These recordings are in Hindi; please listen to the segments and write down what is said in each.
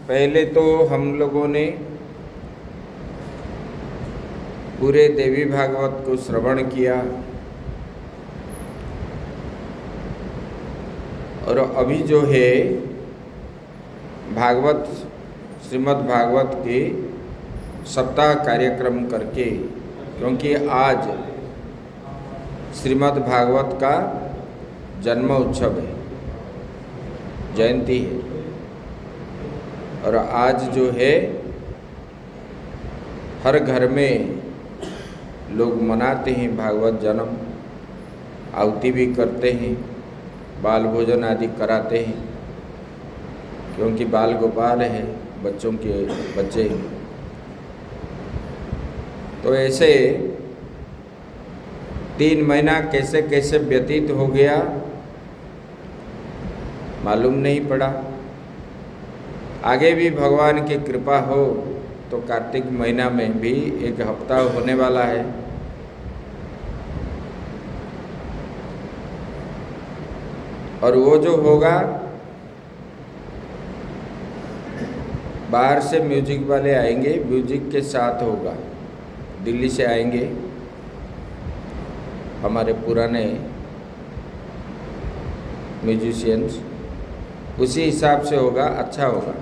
पहले तो हम लोगों ने पूरे देवी भागवत को श्रवण किया और अभी जो है भागवत श्रीमद् भागवत के सप्ताह कार्यक्रम करके, क्योंकि आज श्रीमद् भागवत का जन्म उत्सव है, जयंती है। और आज जो है हर घर में लोग मनाते हैं भागवत जन्म, आहुति भी करते हैं, बाल भोजन आदि कराते हैं, क्योंकि बाल गोपाल है, बच्चों के बच्चे हैं। तो ऐसे 3 महीना कैसे कैसे व्यतीत हो गया मालूम नहीं पड़ा। आगे भी भगवान की कृपा हो तो कार्तिक महीना में भी 1 हफ्ता होने वाला है। और वो जो होगा बाहर से म्यूजिक वाले आएंगे, म्यूजिक के साथ होगा। दिल्ली से आएंगे हमारे पुराने म्यूजिशियंस, उसी हिसाब से होगा, अच्छा होगा।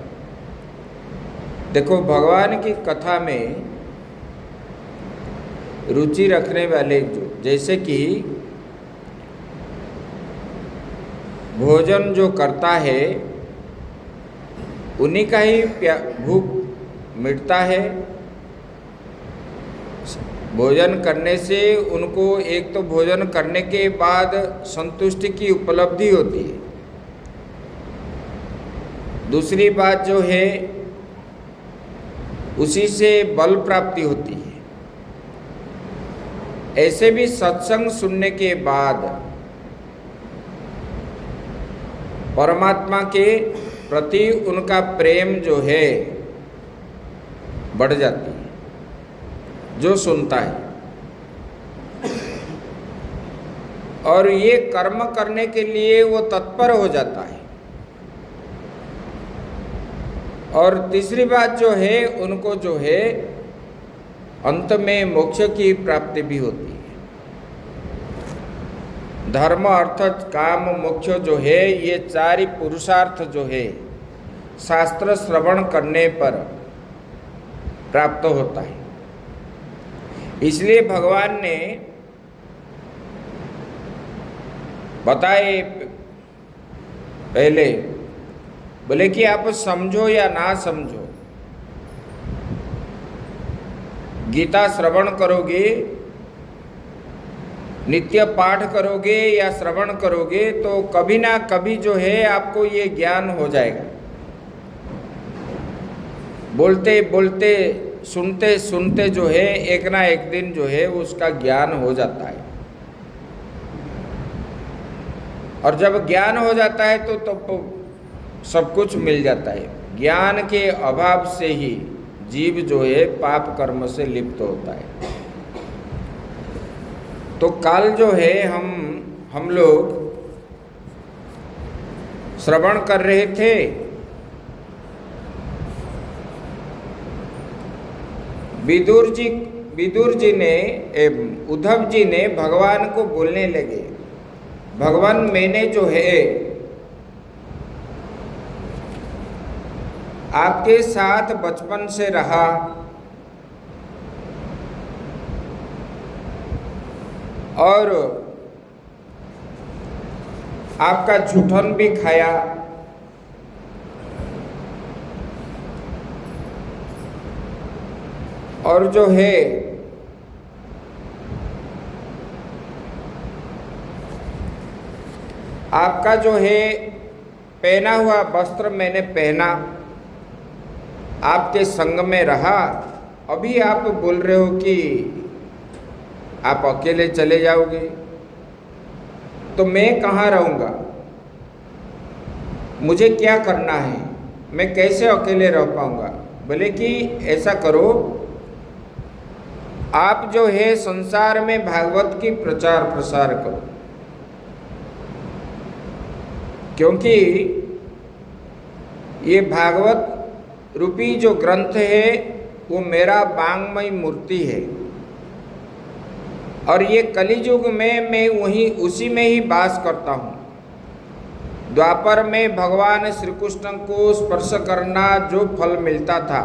देखो, भगवान की कथा में रुचि रखने वाले जैसे कि भोजन जो करता है उन्हीं का ही भूख मिटता है। भोजन करने से उनको एक तो भोजन करने के बाद संतुष्टि की उपलब्धि होती है, दूसरी बात जो है उसी से बल प्राप्ति होती है। ऐसे भी सत्संग सुनने के बाद परमात्मा के प्रति उनका प्रेम जो है बढ़ जाती है, जो सुनता है। और ये कर्म करने के लिए वो तत्पर हो जाता है। और तीसरी बात जो है, उनको जो है अंत में मोक्ष की प्राप्ति भी होती है। धर्म, अर्थ, काम, मोक्ष जो है, ये 4 ही पुरुषार्थ जो है शास्त्र श्रवण करने पर प्राप्त होता है। इसलिए भगवान ने बताए पहले, बोले कि आप समझो या ना समझो, गीता श्रवण करोगे, नित्य पाठ करोगे या श्रवण करोगे तो कभी ना कभी जो है आपको ये ज्ञान हो जाएगा। बोलते बोलते, सुनते सुनते जो है एक ना एक दिन जो है उसका ज्ञान हो जाता है। और जब ज्ञान हो जाता है तो सब कुछ मिल जाता है। ज्ञान के अभाव से ही जीव जो है पाप कर्म से लिप्त होता है। तो कल जो है हम लोग श्रवण कर रहे थे विदुर जी ने, उद्धव जी ने भगवान को बोलने लगे, भगवान मैंने जो है आपके साथ बचपन से रहा, और आपका जूठन भी खाया, और जो है आपका जो है पहना हुआ वस्त्र मैंने पहना, आपके संग में रहा। अभी आप बोल रहे हो कि आप अकेले चले जाओगे, तो मैं कहाँ रहूँगा? मुझे क्या करना है? मैं कैसे अकेले रह पाऊँगा? बोले कि ऐसा करो, आप जो है संसार में भागवत की प्रचार प्रसार करो, क्योंकि ये भागवत रूपी जो ग्रंथ है वो मेरा वांग्मय मूर्ति है, और ये कलियुग में मैं उसी में ही वास करता हूँ। द्वापर में भगवान श्री कृष्ण को स्पर्श करना जो फल मिलता था,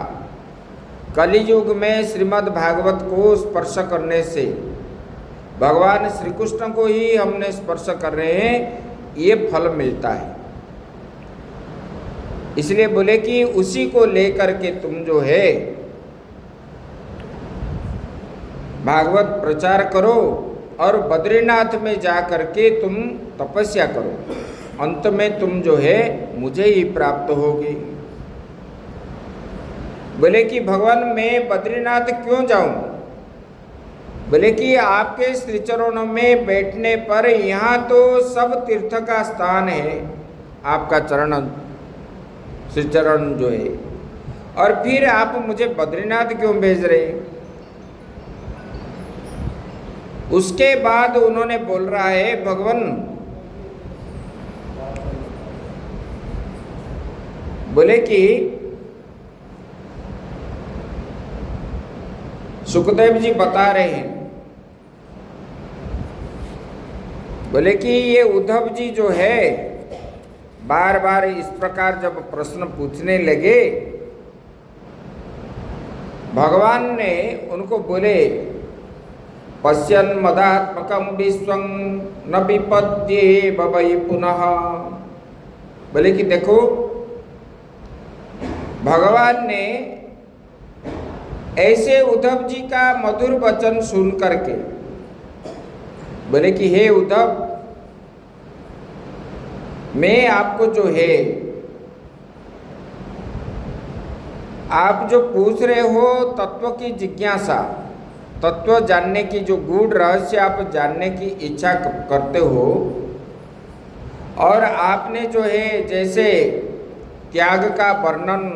कलियुग में श्रीमद् भागवत को स्पर्श करने से भगवान श्री कृष्ण को ही हमने स्पर्श कर रहे हैं, ये फल मिलता है। इसलिए बोले कि उसी को लेकर के तुम जो है भागवत प्रचार करो और बद्रीनाथ में जा करके तुम तपस्या करो, अंत में तुम जो है मुझे ही प्राप्त होगी। बोले कि भगवान मैं बद्रीनाथ क्यों जाऊं? बोले कि आपके श्री चरणों में बैठने पर यहाँ तो सब तीर्थ का स्थान है, आपका चरण श्री चरण जो है, और फिर आप मुझे बद्रीनाथ क्यों भेज रहे? उसके बाद उन्होंने बोल रहा है भगवान, बोले कि सुखदेव जी बता रहे हैं, बोले कि ये उद्धव जी जो है बार बार इस प्रकार जब प्रश्न पूछने लगे, भगवान ने उनको बोले पश्यन् मदात्मकं विश्वं न विपद्येव वै पुनः। बोले कि देखो भगवान ने ऐसे उद्धव जी का मधुर वचन सुन करके बोले कि हे उद्धव, मैं आपको जो है आप जो पूछ रहे हो तत्व की जिज्ञासा, तत्व जानने की जो गूढ़ रहस्य आप जानने की इच्छा करते हो, और आपने जो है जैसे त्याग का वर्णन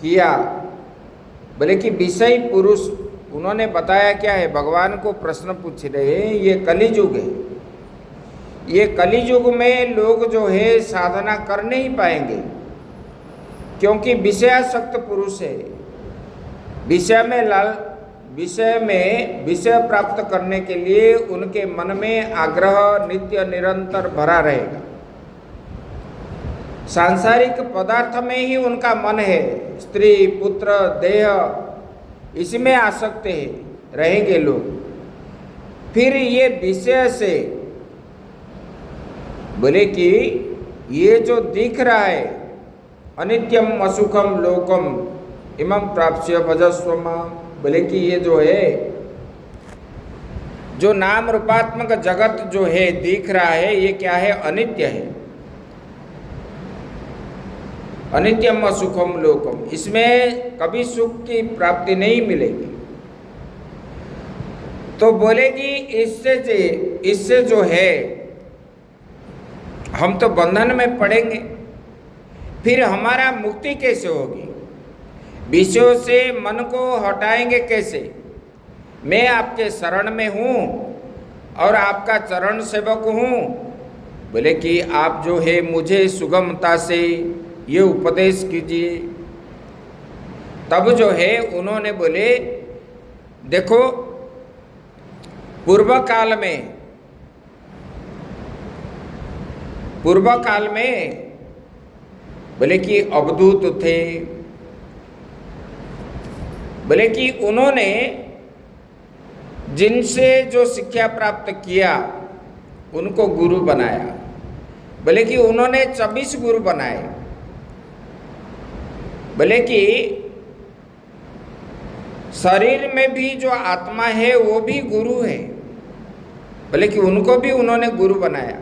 किया, बोले कि विषय पुरुष उन्होंने बताया क्या है, भगवान को प्रश्न पूछ रहे हैं, ये कलियुग है, ये कलियुग में लोग जो है साधना कर नहीं पाएंगे, क्योंकि विषयासक्त पुरुष है, विषय प्राप्त करने के लिए उनके मन में आग्रह नित्य निरंतर भरा रहेगा। सांसारिक पदार्थ में ही उनका मन है, स्त्री पुत्र देह इसमें आसक्त है, रहेंगे लोग। फिर ये विषय से बोले कि ये जो दिख रहा है अनित्यम असुखम लोकम इमं प्राप्स्य भजस्वम, बोले कि ये जो है जो नाम रूपात्मक जगत जो है दिख रहा है, ये क्या है? अनित्य है। अनित्यम असुखम लोकम, इसमें कभी सुख की प्राप्ति नहीं मिलेगी। तो बोलेगी इससे जो है हम तो बंधन में पड़ेंगे, फिर हमारा मुक्ति कैसे होगी? विषयों से मन को हटाएंगे कैसे? मैं आपके शरण में हूँ और आपका चरण सेवक हूँ। बोले कि आप जो है मुझे सुगमता से ये उपदेश कीजिए। तब जो है उन्होंने बोले देखो पूर्व काल में बोले कि अवधूत थे, बोले कि उन्होंने जिनसे जो शिक्षा प्राप्त किया उनको गुरु बनाया। बोले कि उन्होंने 26 गुरु बनाए। बोले कि शरीर में भी जो आत्मा है वो भी गुरु है। बोले कि उनको भी उन्होंने गुरु बनाया।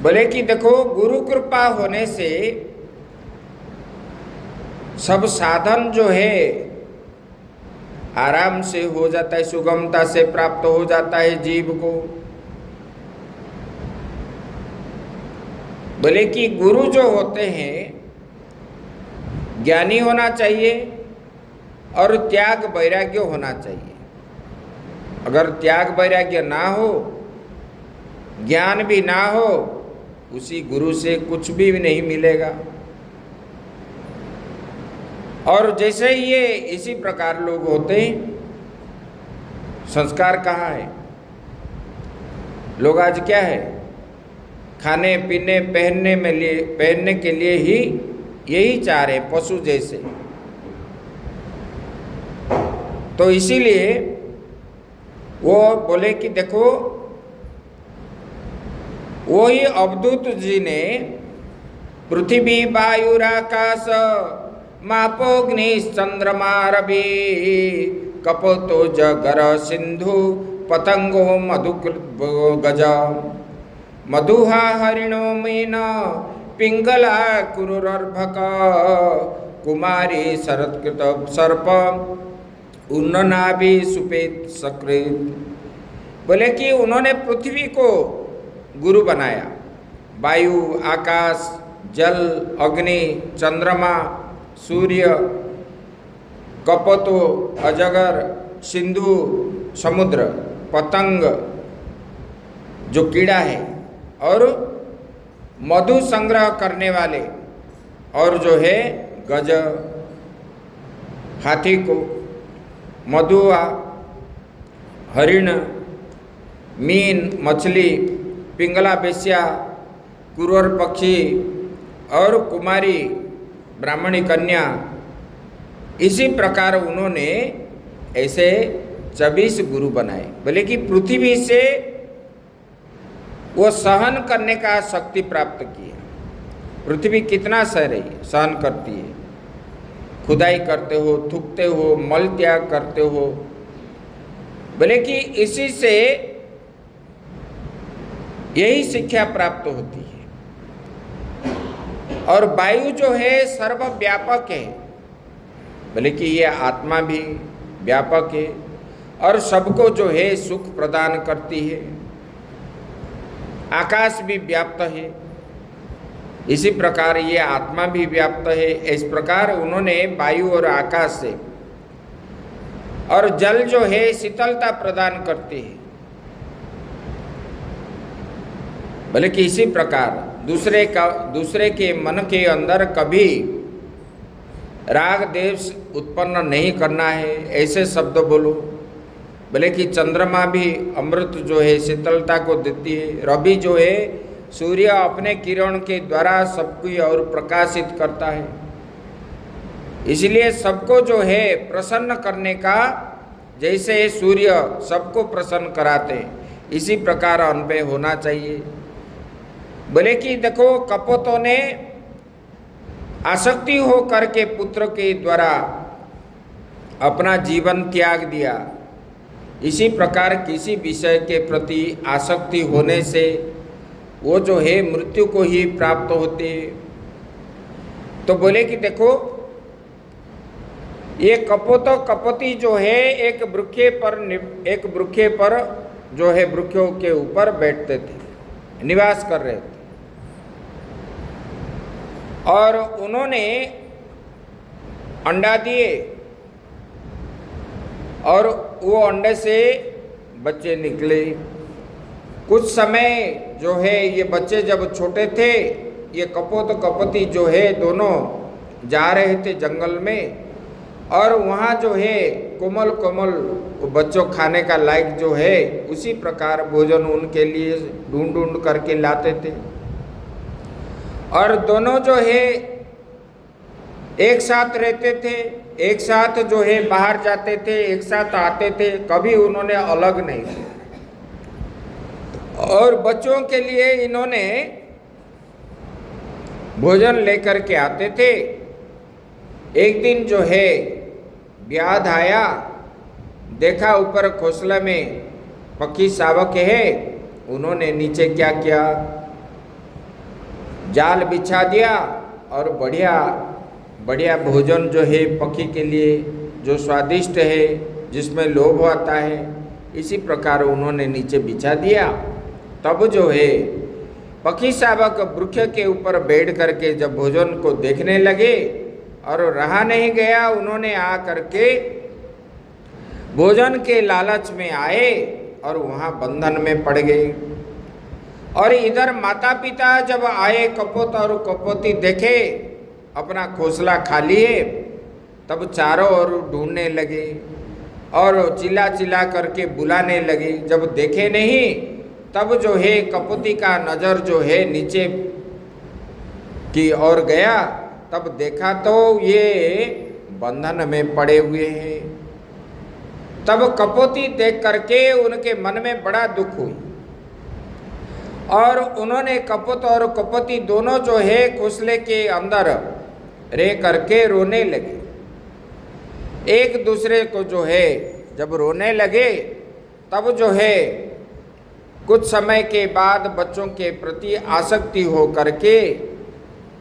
बोले कि देखो गुरु कृपा होने से सब साधन जो है आराम से हो जाता है, सुगमता से प्राप्त हो जाता है जीव को। बोले कि गुरु जो होते हैं ज्ञानी होना चाहिए और त्याग वैराग्य होना चाहिए। अगर त्याग वैराग्य ना हो, ज्ञान भी ना हो, उसी गुरु से कुछ भी नहीं मिलेगा। और जैसे ये इसी प्रकार लोग होते हैं, संस्कार कहाँ है? लोग आज क्या है, खाने पीने पहनने के लिए ही यही चाह रहे, पशु जैसे। तो इसीलिए वो बोले कि देखो, वो ही अवधूत जी ने पृथ्वी वायुराकाश मापोग्नि चंद्रमा रवि कपोतो जगर सिंधु पतंगो मधुकृत गज मधुहा हरिणो मीन पिंगला कुरुर्भक कुमारी शरत्कृत सर्प उन्ननाभि सुपेत सकृत। बोले कि उन्होंने पृथ्वी को गुरु बनाया, वायु, आकाश, जल, अग्नि, चंद्रमा, सूर्य, कपोतो, अजगर, सिंधु, समुद्र, पतंग जो कीड़ा है, और मधु संग्रह करने वाले, और जो है गज हाथी को, मधुआ हरिण, मीन मछली, पिंगला बेस्या, कुरवर पक्षी और कुमारी ब्राह्मणी कन्या। इसी प्रकार उन्होंने ऐसे 24 गुरु बनाए। बोले कि पृथ्वी से वो सहन करने का शक्ति प्राप्त किया। पृथ्वी कितना सह रही है, सहन करती है, खुदाई करते हो, थूकते हो, मल त्याग करते हो। बोले कि इसी से यही शिक्षा प्राप्त होती है। और वायु जो है सर्वव्यापक है। बोले कि ये आत्मा भी व्यापक है और सबको जो है सुख प्रदान करती है। आकाश भी व्याप्त है, इसी प्रकार ये आत्मा भी व्याप्त है। इस प्रकार उन्होंने वायु और आकाश से, और जल जो है शीतलता प्रदान करती है। बोले कि इसी प्रकार दूसरे के मन के अंदर कभी राग देश उत्पन्न नहीं करना है, ऐसे शब्द बोलो। बोले कि चंद्रमा भी अमृत जो है शीतलता को देती है। रवि जो है सूर्य अपने किरण के द्वारा सबको और प्रकाशित करता है। इसलिए सबको जो है प्रसन्न करने का, जैसे सूर्य सबको प्रसन्न कराते हैं, इसी प्रकार अनुभव होना चाहिए। बोले कि देखो, कपोतों ने आसक्ति हो करके पुत्र के द्वारा अपना जीवन त्याग दिया। इसी प्रकार किसी विषय के प्रति आसक्ति होने से वो जो है मृत्यु को ही प्राप्त होते। तो बोले कि देखो, ये कपोतो कपति जो है एक वृक्ष पर जो है वृक्षों के ऊपर बैठते थे, निवास कर रहे थे। और उन्होंने अंडा दिए और वो अंडे से बच्चे निकले। कुछ समय जो है ये बच्चे जब छोटे थे, ये कपोत कपति जो है दोनों जा रहे थे जंगल में, और वहाँ जो है कोमल कोमल बच्चों खाने का लायक जो है उसी प्रकार भोजन उनके लिए ढूंढ ढूंढ करके लाते थे। और दोनों जो है एक साथ रहते थे, एक साथ जो है बाहर जाते थे, एक साथ आते थे, कभी उन्होंने अलग नहीं किया। और बच्चों के लिए इन्होंने भोजन लेकर के आते थे। एक दिन जो है व्याध आया, देखा ऊपर घोंसले में पक्षी शावक है, उन्होंने नीचे क्या किया, जाल बिछा दिया और बढ़िया बढ़िया भोजन जो है पक्षी के लिए जो स्वादिष्ट है, जिसमें लोभ आता है, इसी प्रकार उन्होंने नीचे बिछा दिया। तब जो है पक्षी शावक वृक्ष के ऊपर बैठ करके जब भोजन को देखने लगे और रहा नहीं गया, उन्होंने आ करके भोजन के लालच में आए और वहाँ बंधन में पड़ गए। और इधर माता पिता जब आए कपोत और कपोती देखे अपना घोंसला खाली है, तब चारों ओर ढूंढने लगे और चिल्ला चिल्ला करके बुलाने लगे। जब देखे नहीं तब जो है कपोती का नज़र जो है नीचे की ओर गया, तब देखा तो ये बंधन में पड़े हुए हैं। तब कपोती देख करके उनके मन में बड़ा दुख हुई और उन्होंने कपोत और कपोती दोनों जो है घोंसले के अंदर रह करके रोने लगे। एक दूसरे को जो है जब रोने लगे तब जो है कुछ समय के बाद बच्चों के प्रति आसक्ति हो करके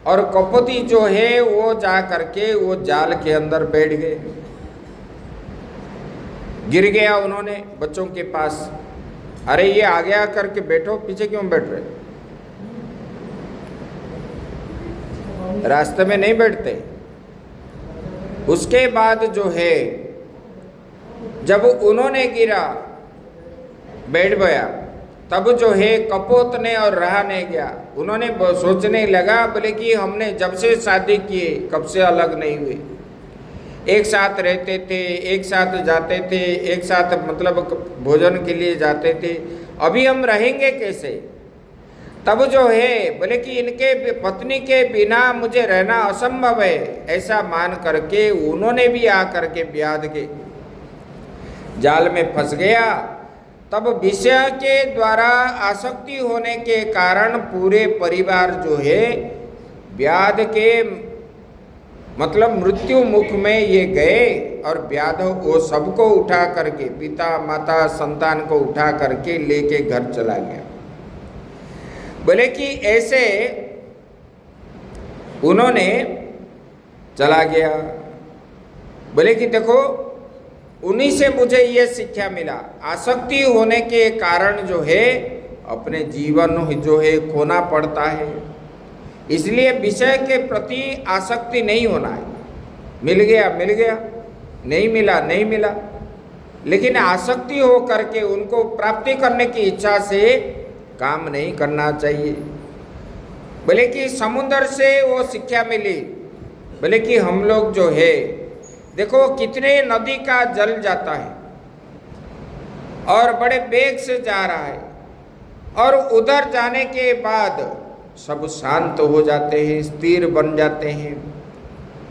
और कपोती जो है वो जा करके वो जाल के अंदर बैठ गए, गिर गया उन्होंने बच्चों के पास। अरे ये आगे आ करके बैठो, पीछे क्यों बैठ रहे, रास्ते में नहीं बैठते। उसके बाद जो है जब उन्होंने गिरा बैठ गया, तब जो है कपोत ने और रहा नहीं गया। उन्होंने सोचने लगा बोले कि हमने जब से शादी किए कब से अलग नहीं हुए, एक साथ रहते थे, एक साथ जाते थे, एक साथ मतलब भोजन के लिए जाते थे, अभी हम रहेंगे कैसे। तब जो है बोले कि इनके पत्नी के बिना मुझे रहना असंभव है, ऐसा मान करके उन्होंने भी आ करके ब्याह के जाल में फंस गया। तब विषय के द्वारा आसक्ति होने के कारण पूरे परिवार जो है व्याध के मतलब मृत्यु मुख में ये गए और व्याध वो सबको उठा करके पिता माता संतान को उठा करके लेके घर चला गया। बोले कि ऐसे उन्होंने चला गया। बोले कि देखो उन्हीं से मुझे ये शिक्षा मिला, आसक्ति होने के कारण जो है अपने जीवन जो है खोना पड़ता है। इसलिए विषय के प्रति आसक्ति नहीं होना है। मिल गया मिल गया, नहीं मिला नहीं मिला, लेकिन आसक्ति हो करके उनको प्राप्ति करने की इच्छा से काम नहीं करना चाहिए। बोले कि समुद्र से वो शिक्षा मिली। बोले कि हम लोग जो है देखो कितने नदी का जल जाता है और बड़े वेग से जा रहा है, और उधर जाने के बाद सब शांत हो जाते हैं, स्थिर बन जाते हैं,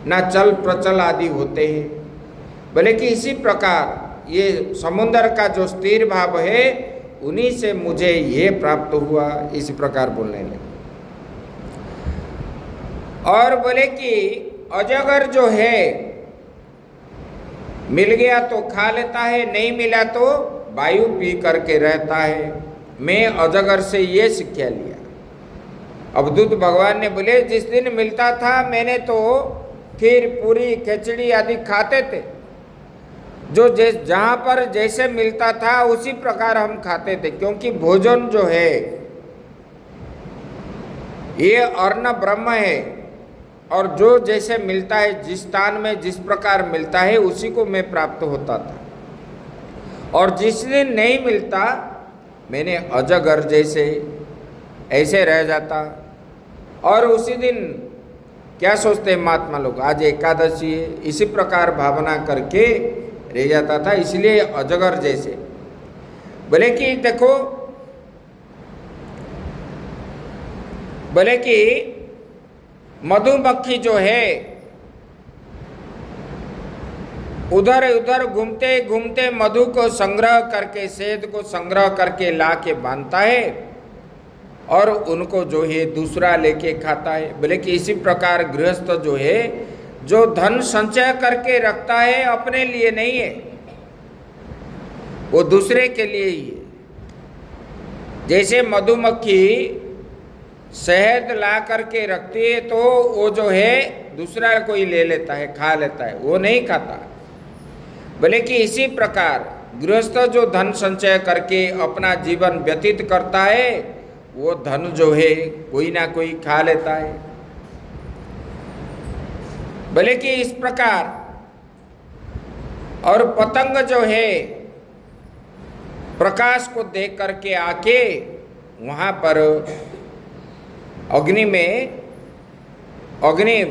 ना चल प्रचल आदि होते हैं। बोले कि इसी प्रकार ये समुद्र का जो स्थिर भाव है उन्हीं से मुझे ये प्राप्त हुआ, इस प्रकार बोलने लगे। और बोले कि अजगर जो है मिल गया तो खा लेता है, नहीं मिला तो वायु पी करके रहता है। मैं अजगर से ये शिक्षा लिया। अवधूत भगवान ने बोले जिस दिन मिलता था मैंने तो खीर पूरी खिचड़ी आदि खाते थे, जो जहाँ पर जैसे मिलता था उसी प्रकार हम खाते थे, क्योंकि भोजन जो है ये अन्न ब्रह्म है, और जो जैसे मिलता है जिस स्थान में जिस प्रकार मिलता है उसी को मैं प्राप्त होता था। और जिस दिन नहीं मिलता मैंने अजगर जैसे ऐसे रह जाता। और उसी दिन क्या सोचते हैं महात्मा लोग, आज एकादशी है, इसी प्रकार भावना करके रह जाता था, इसलिए अजगर जैसे। बोले कि देखो, बोले कि मधुमक्खी जो है उधर उधर घूमते घूमते मधु को संग्रह करके, शहद को संग्रह करके ला के बांधता है और उनको जो है दूसरा लेके खाता है। बोले कि इसी प्रकार गृहस्थ जो है जो धन संचय करके रखता है अपने लिए नहीं है, वो दूसरे के लिए ही है। जैसे मधुमक्खी शहद ला करके रखती है तो वो जो है दूसरा कोई ले लेता है, खा लेता है, वो नहीं खाता। बोले कि इसी प्रकार गृहस्थ जो धन संचय करके अपना जीवन व्यतीत करता है वो धन जो है कोई ना कोई खा लेता है। बोले कि इस प्रकार, और पतंग जो है प्रकाश को देख करके आके वहाँ पर अग्नि में, अग्नि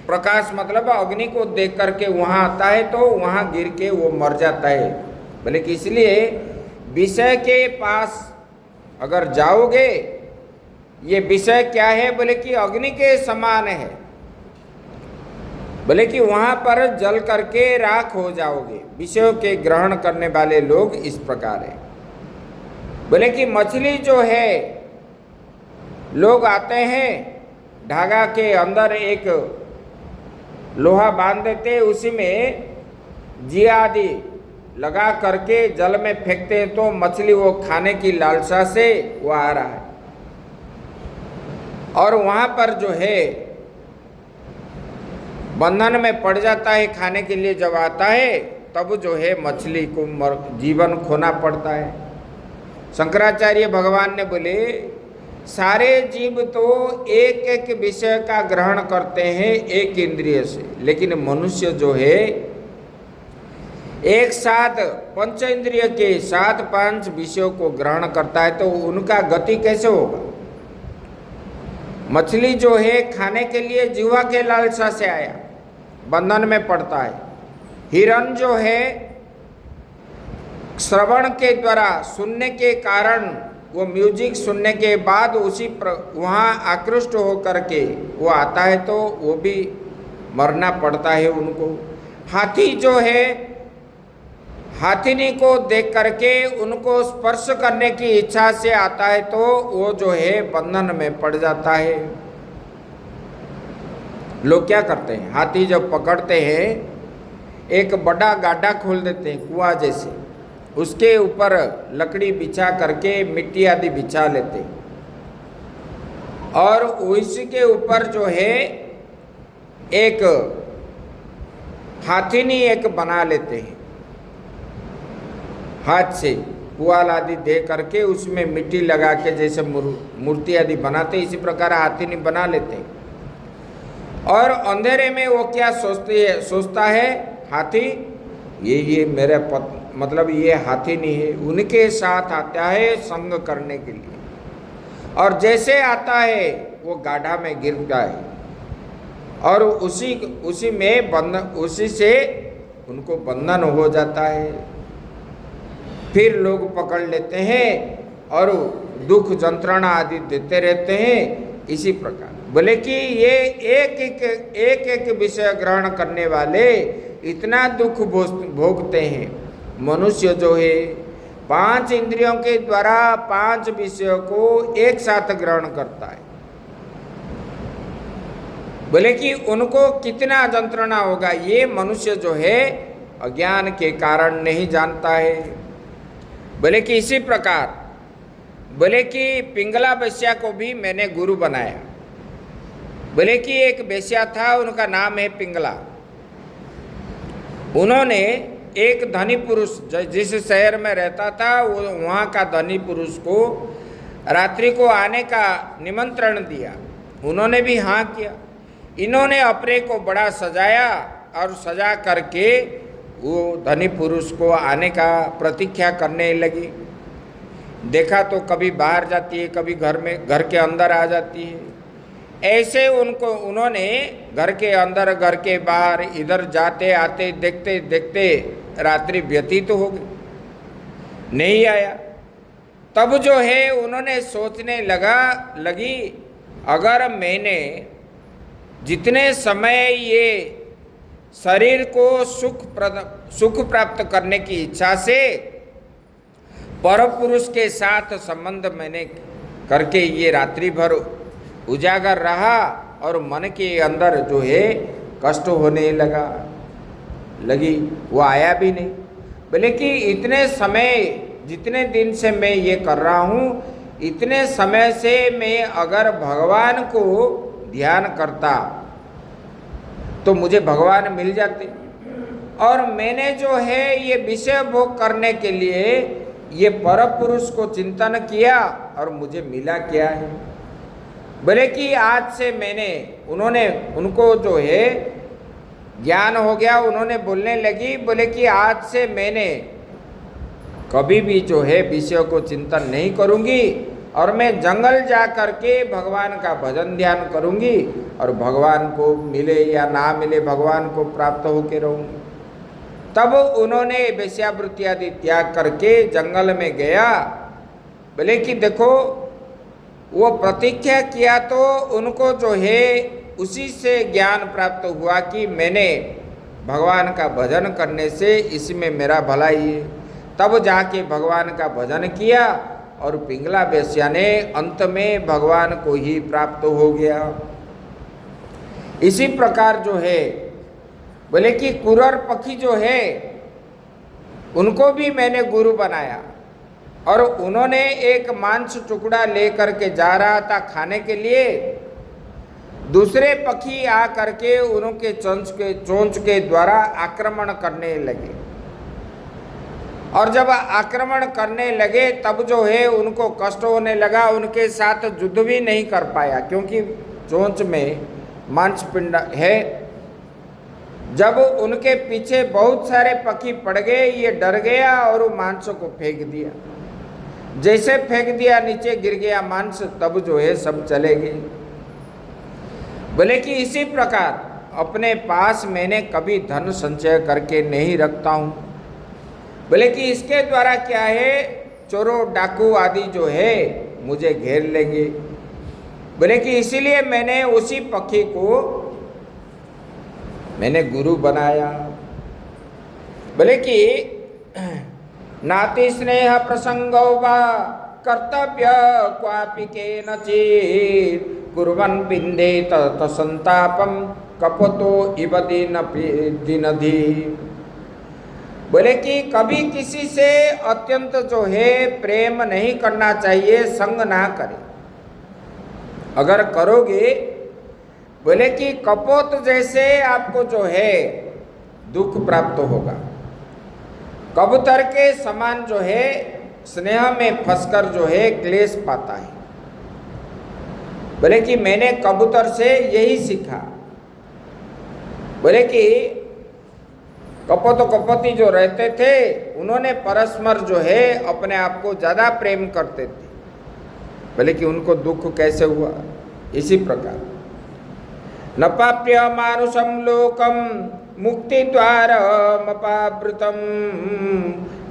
प्रकाश मतलब अग्नि को देख करके वहाँ आता है तो वहाँ गिर के वो मर जाता है। बोले कि इसलिए विषय के पास अगर जाओगे, ये विषय क्या है? बोले कि अग्नि के समान है। बोले कि वहाँ पर जल करके राख हो जाओगे। विषयों के ग्रहण करने वाले लोग इस प्रकार है। बोले कि मछली जो है, लोग आते हैं, धागा के अंदर एक लोहा बांध देते, उसी में जिया आदि लगा करके जल में फेंकते हैं तो मछली वो खाने की लालसा से वो आ रहा है। और वहाँ पर जो है बंधन में पड़ जाता है, खाने के लिए जब आता है तब जो है मछली को जीवन खोना पड़ता है। शंकराचार्य भगवान ने बोले सारे जीव तो एक एक विषय का ग्रहण करते हैं एक इंद्रिय से, लेकिन मनुष्य जो है एक साथ पंच इंद्रिय के साथ 5 विषयों को ग्रहण करता है, तो उनका गति कैसे होगा? मछली जो है खाने के लिए जीवा के लालसा से आया, बंधन में पड़ता है। हिरण जो है श्रवण के द्वारा, सुनने के कारण, वो म्यूजिक सुनने के बाद उसी वहाँ आकृष्ट होकर के वो आता है तो वो भी मरना पड़ता है उनको। हाथी जो है हाथिनी को देख करके उनको स्पर्श करने की इच्छा से आता है तो वो जो है बंधन में पड़ जाता है। लोग क्या करते हैं, हाथी जब पकड़ते हैं एक बड़ा गाड्ढा खोल देते हैं कुआं जैसे, उसके ऊपर लकड़ी बिछा करके मिट्टी आदि बिछा लेते हैं और उसी के ऊपर जो है एक हाथिनी एक बना लेते हैं, हाथ से पुआल आदि दे करके उसमें मिट्टी लगा के जैसे मूर्ति आदि बनाते, इसी प्रकार हाथिनी बना लेते हैं। और अंधेरे में वो क्या सोचता है हाथी, ये मेरे मतलब ये हाथी नहीं है, उनके साथ आता है संग करने के लिए, और जैसे आता है वो गाढ़ा में गिरता है और उसी में बंधन, उसी से उनको बंधन हो जाता है। फिर लोग पकड़ लेते हैं और दुख जंत्रणा आदि देते रहते हैं। इसी प्रकार बोले कि ये एक विषय ग्रहण करने वाले इतना दुख भोगते हैं। मनुष्य जो है 5 इंद्रियों के द्वारा 5 विषयों को एक साथ ग्रहण करता है। बोले कि उनको कितना जंत्रणा होगा, ये मनुष्य जो है अज्ञान के कारण नहीं जानता है। बोले कि इसी प्रकार बोले कि पिंगला वेश्या को भी मैंने गुरु बनाया। बोले कि एक वेश्या था, उनका नाम है पिंगला। उन्होंने एक धनी पुरुष जिस शहर में रहता था वो वहाँ का धनी पुरुष को रात्रि को आने का निमंत्रण दिया। उन्होंने भी हाँ किया। इन्होंने अपने को बड़ा सजाया और सजा करके वो धनी पुरुष को आने का प्रतीक्षा करने लगी। देखा तो कभी बाहर जाती है, कभी घर के अंदर आ जाती है। ऐसे उन्होंने घर के अंदर घर के बाहर इधर जाते आते देखते देखते रात्रि व्यतीत हो गई, नहीं आया। तब जो है उन्होंने सोचने लगी अगर मैंने जितने समय ये शरीर को सुख प्राप्त करने की इच्छा से परपुरुष के साथ संबंध मैंने करके ये रात्रि भर उजागर रहा और मन के अंदर जो है कष्ट होने लगी, वो आया भी नहीं। बोले कि इतने समय जितने दिन से मैं ये कर रहा हूँ, इतने समय से मैं अगर भगवान को ध्यान करता तो मुझे भगवान मिल जाते। और मैंने जो है ये विषय भोग करने के लिए ये परपुरुष को चिंतन किया और मुझे मिला क्या है। बोले कि आज से उनको जो है ज्ञान हो गया। उन्होंने बोलने लगी, बोले कि आज से मैंने कभी भी जो है विषयों को चिंतन नहीं करूंगी और मैं जंगल जा करके भगवान का भजन ध्यान करूंगी और भगवान को मिले या ना मिले भगवान को प्राप्त होके रहूंगी। तब उन्होंने वेश्यावृत्ति आदि त्याग करके जंगल में गया। बोले कि देखो वो प्रतिज्ञा किया तो उनको जो है उसी से ज्ञान प्राप्त हुआ कि मैंने भगवान का भजन करने से इसमें मेरा भलाई है। तब जाके भगवान का भजन किया और पिंगला वेश्या ने अंत में भगवान को ही प्राप्त हो गया। इसी प्रकार जो है बोले कि कुरर पक्षी जो है उनको भी मैंने गुरु बनाया और उन्होंने एक मांस टुकड़ा लेकर के जा रहा था खाने के लिए। दूसरे पक्षी आ करके उनके चोंच के द्वारा आक्रमण करने लगे और जब आक्रमण करने लगे तब जो है उनको कष्ट होने लगा। उनके साथ युद्ध भी नहीं कर पाया क्योंकि चोंच में मांसपिंड है। जब उनके पीछे बहुत सारे पक्षी पड़ गए, ये डर गया और मांस को फेंक दिया। जैसे फेंक दिया नीचे गिर गया मांस, तब जो है सब चले गए। बोले कि इसी प्रकार अपने पास मैंने कभी धन संचय करके नहीं रखता हूँ। बोले कि इसके द्वारा क्या है, चोरों डाकू आदि जो है मुझे घेर लेंगे। बोले कि इसीलिए मैंने उसी पक्षी को मैंने गुरु बनाया। बोले कि नाति स्नेह प्रसंगो वा कर्तव्य क्वापि केनचित् कुर्वन् विन्देत संतापम कपतो इव दिनधि। बोले कि कभी किसी से अत्यंत जो है प्रेम नहीं करना चाहिए, संग ना करे। अगर करोगे बोले कि कपोत जैसे आपको जो है दुख प्राप्त होगा। कबूतर के समान जो है स्नेह में फंसकर जो है क्लेश पाता है। बोले कि मैंने कबूतर से यही सीखा। बोले कि कपोत कपोती जो रहते थे उन्होंने परस्पर जो है अपने आप को ज़्यादा प्रेम करते थे। बोले कि उनको दुख कैसे हुआ, इसी प्रकार न पाप्य मानुषम लोकम मुक्ति द्वारमपावृतम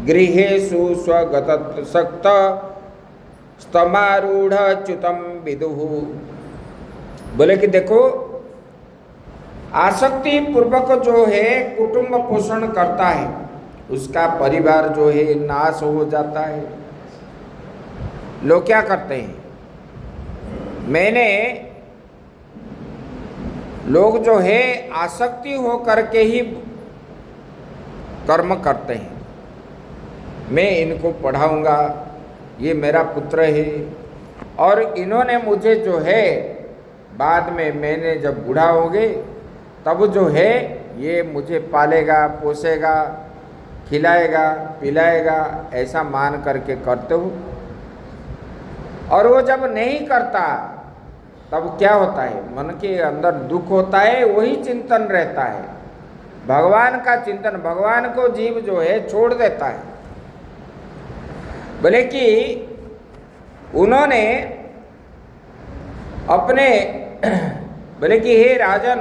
गृहेषु स्वगत सक्त स्तमारूढ़ च्युतम विदुः। बोले कि देखो आसक्ति पूर्वक जो है कुटुंब पोषण करता है उसका परिवार जो है नाश हो जाता है। लोग क्या करते हैं, लोग जो है आसक्ति हो करके ही कर्म करते हैं। मैं इनको पढ़ाऊंगा, ये मेरा पुत्र है और इन्होंने मुझे जो है बाद में मैंने जब बूढ़ा हो गए तब जो है ये मुझे पालेगा पोसेगा खिलाएगा पिलाएगा, ऐसा मान करके करते हो। और वो जब नहीं करता तब क्या होता है, मन के अंदर दुख होता है, वही चिंतन रहता है भगवान का चिंतन। भगवान को जीव जो है छोड़ देता है। बोले कि उन्होंने अपने बोले कि हे राजन,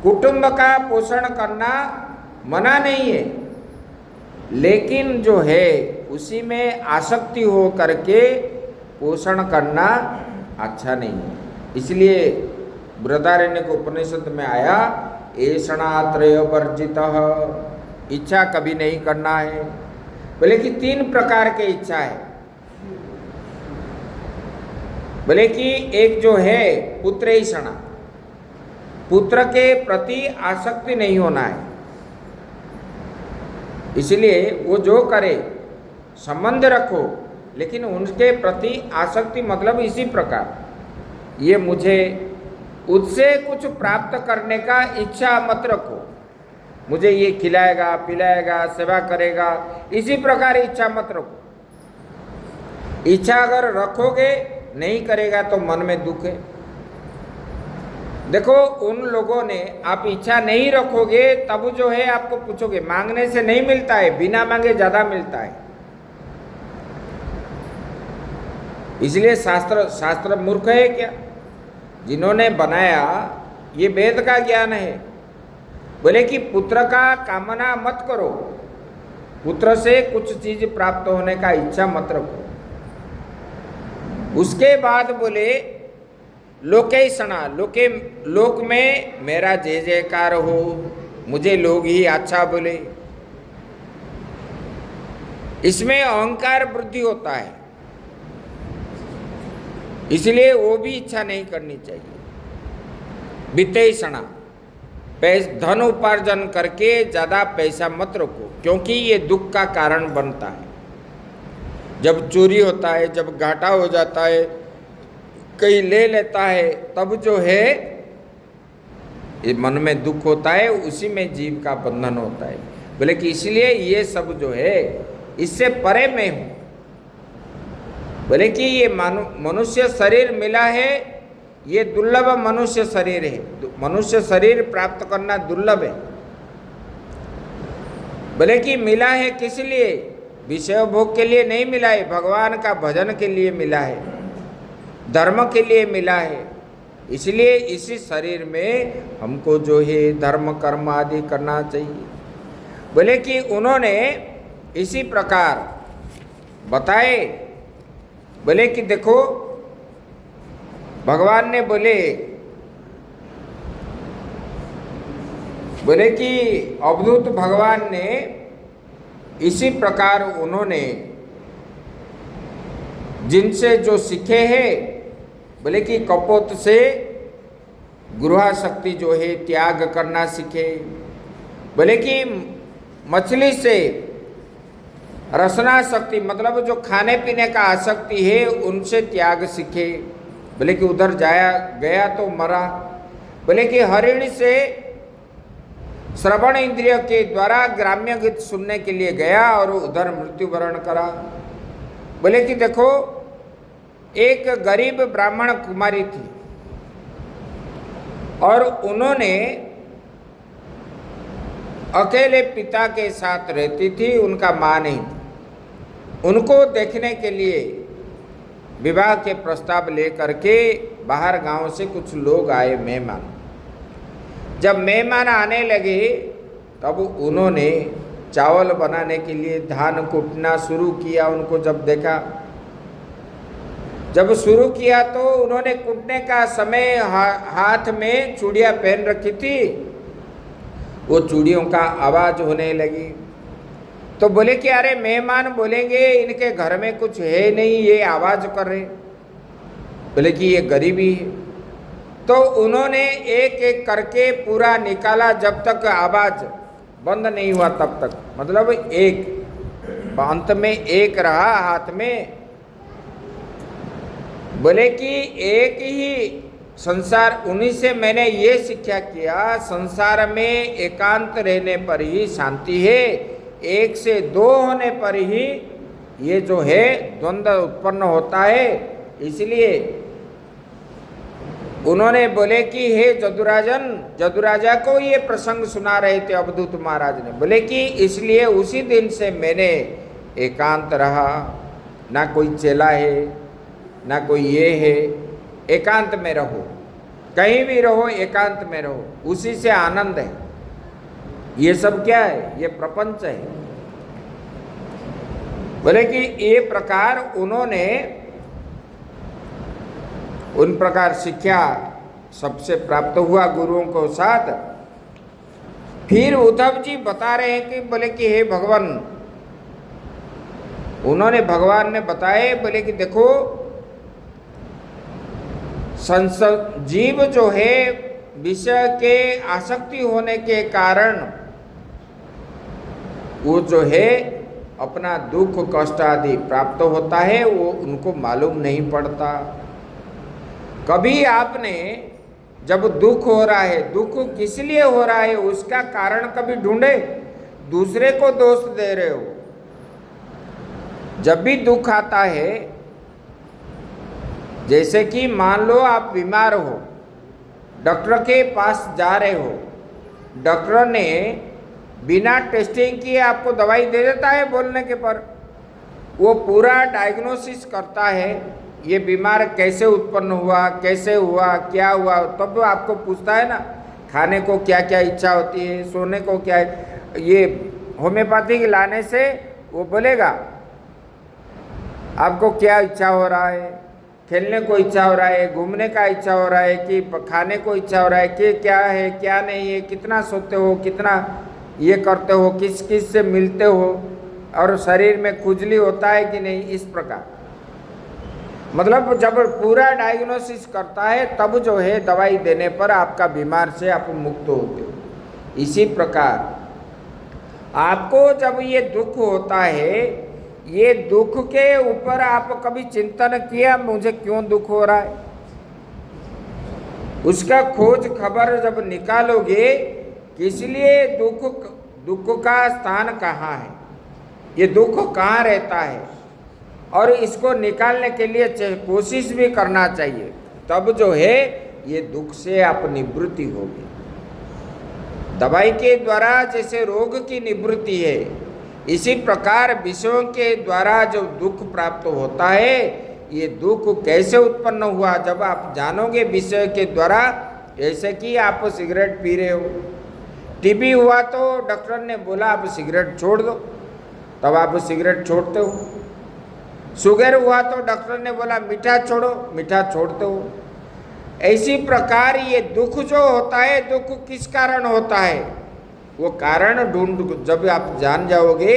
कुटुंब का पोषण करना मना नहीं है, लेकिन जो है उसी में आसक्ति हो करके पोषण करना अच्छा नहीं है। इसलिए बृहदारण्यक उपनिषद में आया ऐषणात्रय वर्जितः, इच्छा कभी नहीं करना है। बोले कि 3 प्रकार के इच्छा है। बोले कि एक जो है पुत्र ऐषणा, पुत्र के प्रति आसक्ति नहीं होना है। इसलिए वो जो करे संबंध रखो, लेकिन उनके प्रति आसक्ति मतलब इसी प्रकार ये मुझे उससे कुछ प्राप्त करने का इच्छा मत रखो, मुझे ये खिलाएगा पिलाएगा सेवा करेगा, इसी प्रकार इच्छा मत रखो। इच्छा अगर रखोगे नहीं करेगा तो मन में दुख है। देखो उन लोगों ने, आप इच्छा नहीं रखोगे तब जो है आपको पूछोगे, मांगने से नहीं मिलता है, बिना मांगे ज़्यादा मिलता है। इसलिए शास्त्र मूर्ख है क्या? जिन्होंने बनाया ये वेद का ज्ञान है। बोले कि पुत्र का कामना मत करो, पुत्र से कुछ चीज प्राप्त होने का इच्छा मत रखो। उसके बाद बोले लोके सना, लोक में मेरा जय जयकार हो, मुझे लोग ही अच्छा बोले। इसमें अहंकार वृद्धि होता है, इसलिए वो भी इच्छा नहीं करनी चाहिए। वित्तेषणा, धन उपार्जन करके ज्यादा पैसा मत रखो, क्योंकि ये दुख का कारण बनता है। जब चोरी होता है, जब घाटा हो जाता है, कहीं ले लेता है, तब जो है ये मन में दुख होता है, उसी में जीव का बंधन होता है। बोले कि इसलिए ये सब जो है इससे परे मैं हूं। बोले कि ये मनुष्य शरीर मिला है, ये दुर्लभ मनुष्य शरीर है, मनुष्य शरीर प्राप्त करना दुर्लभ है। बोले कि मिला है किस लिए? विषय भोग के लिए नहीं मिला है, भगवान का भजन के लिए मिला है, धर्म के लिए मिला है। इसलिए इसी शरीर में हमको जो है धर्म कर्म आदि करना चाहिए। बोले कि उन्होंने इसी प्रकार बताए। बोले कि देखो भगवान ने बोले कि अवधूत भगवान ने इसी प्रकार उन्होंने जिनसे जो सीखे हैं, बोले कि कपोत से गृहा शक्ति जो है त्याग करना सीखे। बोले कि मछली से रसना शक्ति, मतलब जो खाने पीने का आसक्ति है, उनसे त्याग सीखे। बोले कि उधर गया तो मरा। बोले कि हरिण से श्रवण इंद्रिय के द्वारा ग्राम्य गीत सुनने के लिए गया और उधर मृत्युवरण करा। बोले कि देखो एक गरीब ब्राह्मण कुमारी थी और उन्होंने अकेले पिता के साथ रहती थी, उनका मां नहीं थी। उनको देखने के लिए विवाह के प्रस्ताव लेकर के बाहर गांव से कुछ लोग आए, मेहमान। जब मेहमान आने लगे तब उन्होंने चावल बनाने के लिए धान कूटना शुरू किया। उनको जब देखा, जब शुरू किया तो उन्होंने कूटने का समय हाथ में चूड़ियाँ पहन रखी थी, वो चूड़ियों का आवाज होने लगी। तो बोले कि अरे मेहमान बोलेंगे इनके घर में कुछ है नहीं, ये आवाज कर रहे। बोले कि ये गरीबी है। तो उन्होंने एक एक करके पूरा निकाला, जब तक आवाज बंद नहीं हुआ तब तक, मतलब एक, अंत में एक रहा हाथ में। बोले कि एक ही संसार, उन्हीं से मैंने ये शिक्षा किया, संसार में एकांत रहने पर ही शांति है, एक से दो होने पर ही ये जो है द्वंद्व उत्पन्न होता है। इसलिए उन्होंने बोले कि हे जदुराजन, जदुराजा को ये प्रसंग सुना रहे थे अवधूत महाराज ने। बोले कि इसलिए उसी दिन से मैंने एकांत रहा, ना कोई चेला है ना कोई ये है, एकांत में रहो, कहीं भी रहो एकांत में रहो, उसी से आनंद है। ये सब क्या है? ये प्रपंच है। बोले कि ये प्रकार उन्होंने उन प्रकार शिक्षा सबसे प्राप्त हुआ गुरुओं को साथ। फिर उद्धव जी बता रहे हैं कि बोले कि हे भगवान, उन्होंने भगवान ने बताए, बोले कि देखो जीव जो है विषय के आसक्ति होने के कारण वो जो है अपना दुख कष्ट आदि प्राप्त होता है, वो उनको मालूम नहीं पड़ता। कभी आपने जब दुख हो रहा है, दुख किस लिए हो रहा है उसका कारण कभी ढूंढे? दूसरे को दोष दे रहे हो। जब भी दुख आता है, जैसे कि मान लो आप बीमार हो, डॉक्टर के पास जा रहे हो, डॉक्टर ने बिना टेस्टिंग किए आपको दवाई दे देता है बोलने के पर। वो पूरा डायग्नोसिस करता है, ये बीमार कैसे उत्पन्न हुआ, कैसे हुआ, क्या हुआ, तब तो आपको पूछता है ना। खाने को क्या क्या इच्छा होती है, सोने को क्या है। ये होम्योपैथिक लाने से वो बोलेगा आपको क्या इच्छा हो रहा है, खेलने को इच्छा हो रहा है, घूमने का इच्छा हो रहा है, कि खाने को इच्छा हो रहा है, कि क्या है क्या नहीं है, कितना सोते हो, कितना ये करते हो, किस किस से मिलते हो, और शरीर में खुजली होता है कि नहीं, इस प्रकार। मतलब जब पूरा डायग्नोसिस करता है तब जो है दवाई देने पर आपका बीमार से आप मुक्त होते हो। इसी प्रकार आपको जब ये दुख होता है, ये दुख के ऊपर आप कभी चिंतन किया मुझे क्यों दुख हो रहा है? उसका खोज खबर जब निकालोगे किस लिए दुख का स्थान कहाँ है, ये दुख कहाँ रहता है, और इसको निकालने के लिए कोशिश भी करना चाहिए, तब जो है ये दुख से आप निवृत्ति होगी। दवाई के द्वारा जैसे रोग की निवृत्ति है, इसी प्रकार विषयों के द्वारा जो दुख प्राप्त होता है, ये दुख कैसे उत्पन्न हुआ जब आप जानोगे विषय के द्वारा। जैसे कि आप सिगरेट पी रहे हो, टीबी हुआ तो डॉक्टर ने बोला आप सिगरेट छोड़ दो, तब आप सिगरेट छोड़ते हो। शुगर हुआ तो डॉक्टर ने बोला मीठा छोड़ो, मीठा छोड़ते हो। इसी प्रकार ये दुख जो होता है, दुख किस कारण होता है, वो कारण ढूंढ जब आप जान जाओगे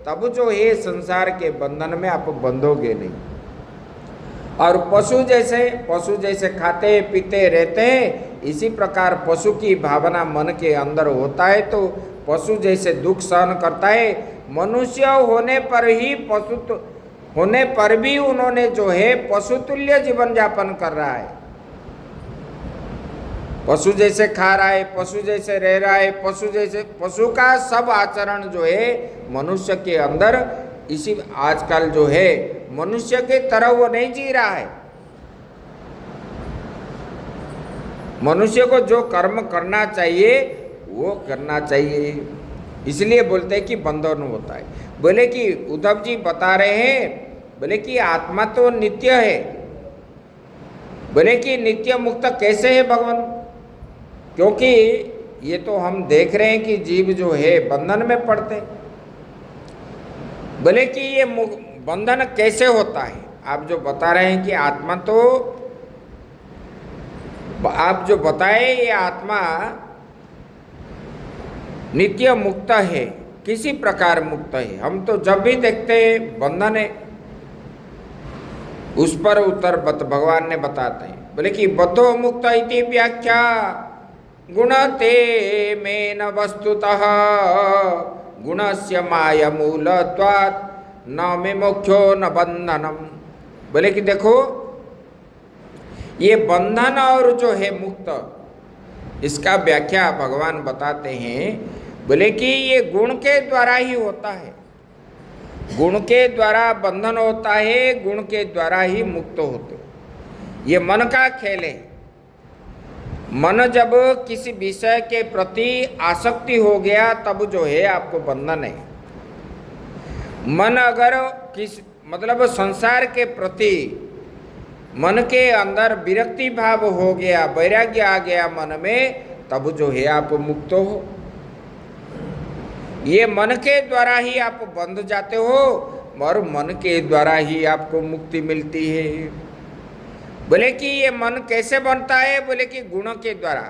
तब जो है संसार के बंधन में आप बंधोगे नहीं। और पशु जैसे खाते पीते रहते हैं, इसी प्रकार पशु की भावना मन के अंदर होता है, तो पशु जैसे दुख सहन करता है। मनुष्य होने पर ही पशु होने पर भी उन्होंने जो है पशुतुल्य जीवन यापन कर रहा है। पशु जैसे खा रहा है, पशु जैसे रह रहा है, पशु का सब आचरण जो है मनुष्य के अंदर, इसी आजकल जो है मनुष्य के तरह वो नहीं जी रहा है। मनुष्य को जो कर्म करना चाहिए वो करना चाहिए, इसलिए बोलते हैं कि बंधन होता है। बोले कि उद्धव जी बता रहे हैं, बोले कि आत्मा तो नित्य है। बोले कि नित्य मुक्त कैसे है भगवान? क्योंकि ये तो हम देख रहे हैं कि जीव जो है बंधन में पड़ते। बोले कि ये बंधन कैसे होता है? आप जो बता रहे हैं कि आत्मा तो, आप जो बताए ये आत्मा नित्य मुक्त है, किसी प्रकार मुक्त है। हम तो जब भी देखते हैं बंधन है, उस पर उत्तर भगवान ने बताते हैं। बोले कि बद्धो मुक्त इति व्याख्या गुणते मेन वस्तुतः गुणस्य माया मूलत्वात् न विमोक्षो न बंधनम। बोले कि देखो ये बंधन और जो है मुक्त, इसका व्याख्या भगवान बताते हैं। बोले कि ये गुण के द्वारा ही होता है, गुण के द्वारा बंधन होता है, गुण के द्वारा ही मुक्त होते हो। ये मन का खेल है। मन जब किसी विषय के प्रति आसक्ति हो गया तब जो है आपको बंधन है। मन अगर मतलब संसार के प्रति मन के अंदर विरक्ति भाव हो गया, वैराग्य आ गया मन में, तब जो है आप मुक्त हो। ये मन के द्वारा ही आप बंध जाते हो और मन के द्वारा ही आपको मुक्ति मिलती है। बोले कि ये मन कैसे बनता है? बोले कि गुणों के द्वारा।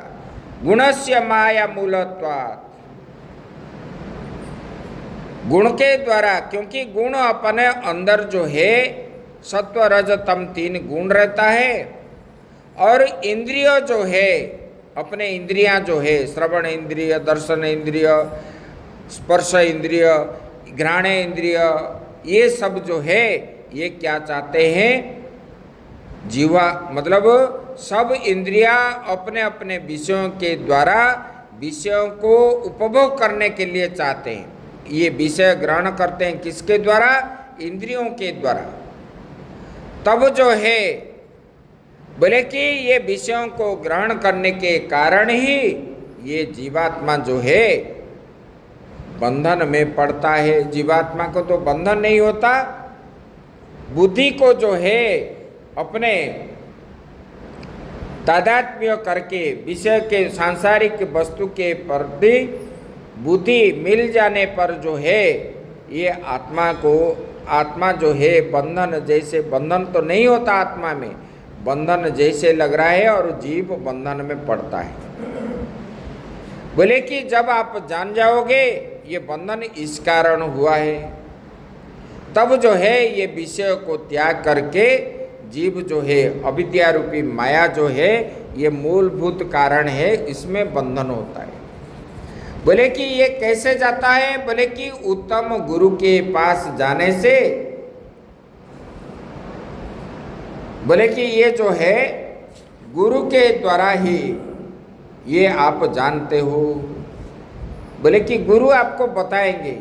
गुणस्य माया मूलत्वात्, गुण के द्वारा, क्योंकि गुण अपने अंदर जो है सत्व रज तम 3 गुण रहता है। और इंद्रिय जो है, अपने इंद्रियां जो है, श्रवण इंद्रिय, दर्शन इंद्रिय, स्पर्श इंद्रिय, घ्राण इंद्रिय, ये सब जो है ये क्या चाहते हैं? जीवा मतलब सब इंद्रियां अपने अपने विषयों के द्वारा विषयों को उपभोग करने के लिए चाहते हैं। ये विषय ग्रहण करते हैं किसके द्वारा? इंद्रियों के द्वारा। तब जो है बोले कि ये विषयों को ग्रहण करने के कारण ही ये जीवात्मा जो है बंधन में पड़ता है। जीवात्मा को तो बंधन नहीं होता, बुद्धि को जो है अपने तादात्म्य करके विषय के सांसारिक वस्तु के प्रति बुद्धि मिल जाने पर जो है ये आत्मा जो है बंधन जैसे, बंधन तो नहीं होता आत्मा में, बंधन जैसे लग रहा है और जीव बंधन में पड़ता है। बोले कि जब आप जान जाओगे ये बंधन इस कारण हुआ है, तब जो है ये विषय को त्याग करके जीव जो है अविद्या रूपी माया जो है ये मूलभूत कारण है, इसमें बंधन होता है। बोले कि ये कैसे जाता है? बोले कि उत्तम गुरु के पास जाने से। बोले कि ये जो है गुरु के द्वारा ही ये आप जानते हो। बोले कि गुरु आपको बताएंगे,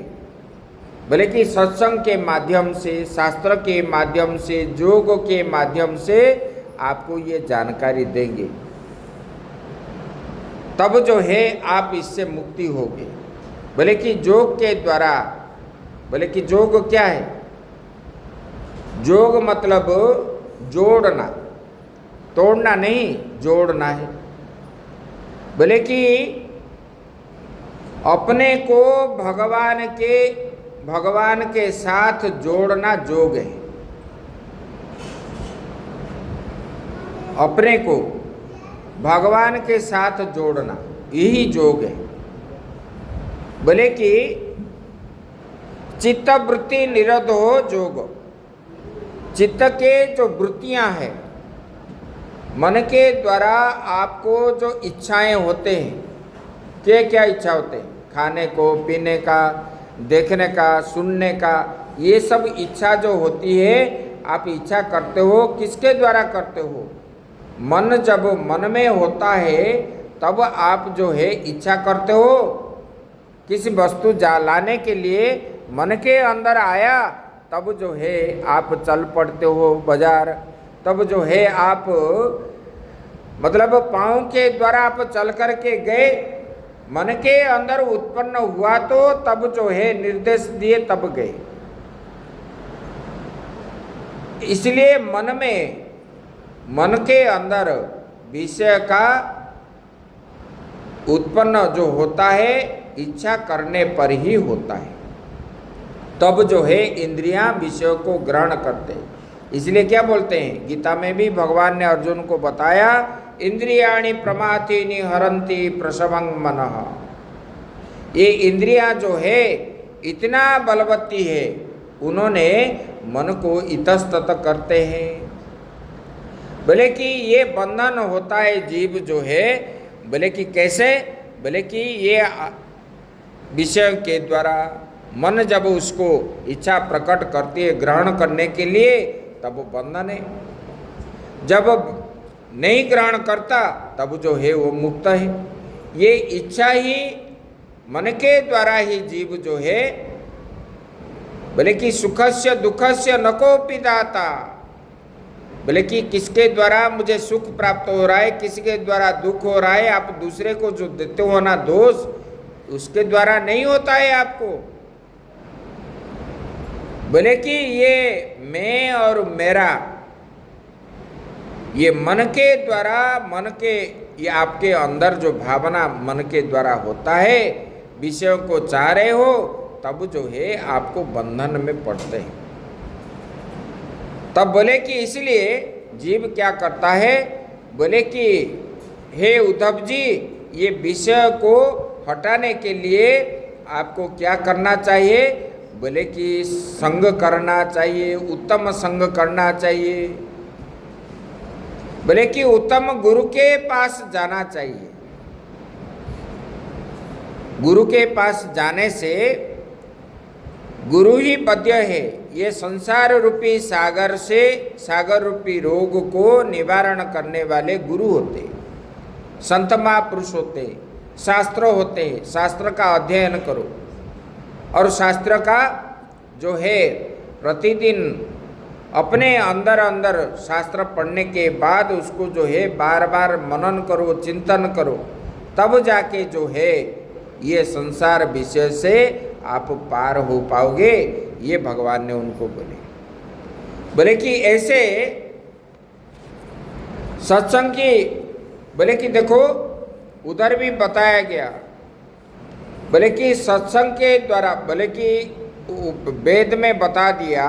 बोले कि सत्संग के माध्यम से, शास्त्र के माध्यम से, योग के माध्यम से आपको ये जानकारी देंगे, तब जो है आप इससे मुक्ति होगे। बोले कि योग के द्वारा, बोले कि योग क्या है? योग मतलब जोड़ना, तोड़ना नहीं, जोड़ना है। बोले कि अपने को भगवान के साथ जोड़ना योग है। अपने को भगवान के साथ जोड़ना यही योग है। बोले कि चित्त वृत्ति निरोधो योग। चित्त के जो वृत्तियां हैं, मन के द्वारा आपको जो इच्छाएं होते हैं, क्या इच्छा होते हैं? खाने को, पीने का, देखने का, सुनने का, ये सब इच्छा जो होती है, आप इच्छा करते हो, किसके द्वारा करते हो? मन जब मन में होता है तब आप जो है इच्छा करते हो। किसी वस्तु लाने के लिए मन के अंदर आया तब जो है आप चल पड़ते हो बाजार, तब जो है आप मतलब पाँव के द्वारा आप चल करके गए, मन के अंदर उत्पन्न हुआ तो तब जो है निर्देश दिए तब गए। इसलिए मन के अंदर विषय का उत्पन्न जो होता है इच्छा करने पर ही होता है, तब जो है इंद्रियां विषयों को ग्रहण करते हैं। इसलिए क्या बोलते हैं गीता में भी भगवान ने अर्जुन को बताया, इंद्रियाणि प्रमाथीनि हरन्ति प्रसवं मनः। ये इंद्रियां जो है इतना बलवती है, उन्होंने मन को इतस्तत करते हैं। बोले कि ये बंधन होता है जीव जो है, बोले कि कैसे? बोले कि ये विषय के द्वारा मन जब उसको इच्छा प्रकट करती है ग्रहण करने के लिए, तब बंधन है। जब नहीं ग्रहण करता तब जो है वो मुक्त है। ये इच्छा ही मन के द्वारा ही जीव जो है, बोले कि सुखस्य दुखस्य न कोपि दाता। बोले कि किसके द्वारा मुझे सुख प्राप्त हो रहा है, किसके द्वारा दुख हो रहा है, आप दूसरे को जो देते हो ना दोष, उसके द्वारा नहीं होता है आपको। बोले कि ये मैं और मेरा, ये मन के द्वारा, मन के ये आपके अंदर जो भावना मन के द्वारा होता है, विषयों को चाह रहे हो, तब जो है आपको बंधन में पड़ते हैं। तब बोले कि इसलिए जीव क्या करता है? बोले कि हे उद्धव जी, ये विषय को हटाने के लिए आपको क्या करना चाहिए? बोले कि संग करना चाहिए, उत्तम संग करना चाहिए। बोले कि उत्तम गुरु के पास जाना चाहिए। गुरु के पास जाने से गुरु ही बद्ध है। ये संसार रूपी सागर से, सागर रूपी रोग को निवारण करने वाले गुरु होते, संत महापुरुष होते, शास्त्र होते। शास्त्र का अध्ययन करो और शास्त्र का जो है प्रतिदिन अपने अंदर अंदर शास्त्र पढ़ने के बाद उसको जो है बार बार मनन करो, चिंतन करो, तब जाके जो है ये संसार विषय से आप पार हो पाओगे। ये भगवान ने उनको बोले कि ऐसे सत्संग की, बोले कि देखो उधर भी बताया गया, बोले कि सत्संग के द्वारा, बोले कि वेद में बता दिया,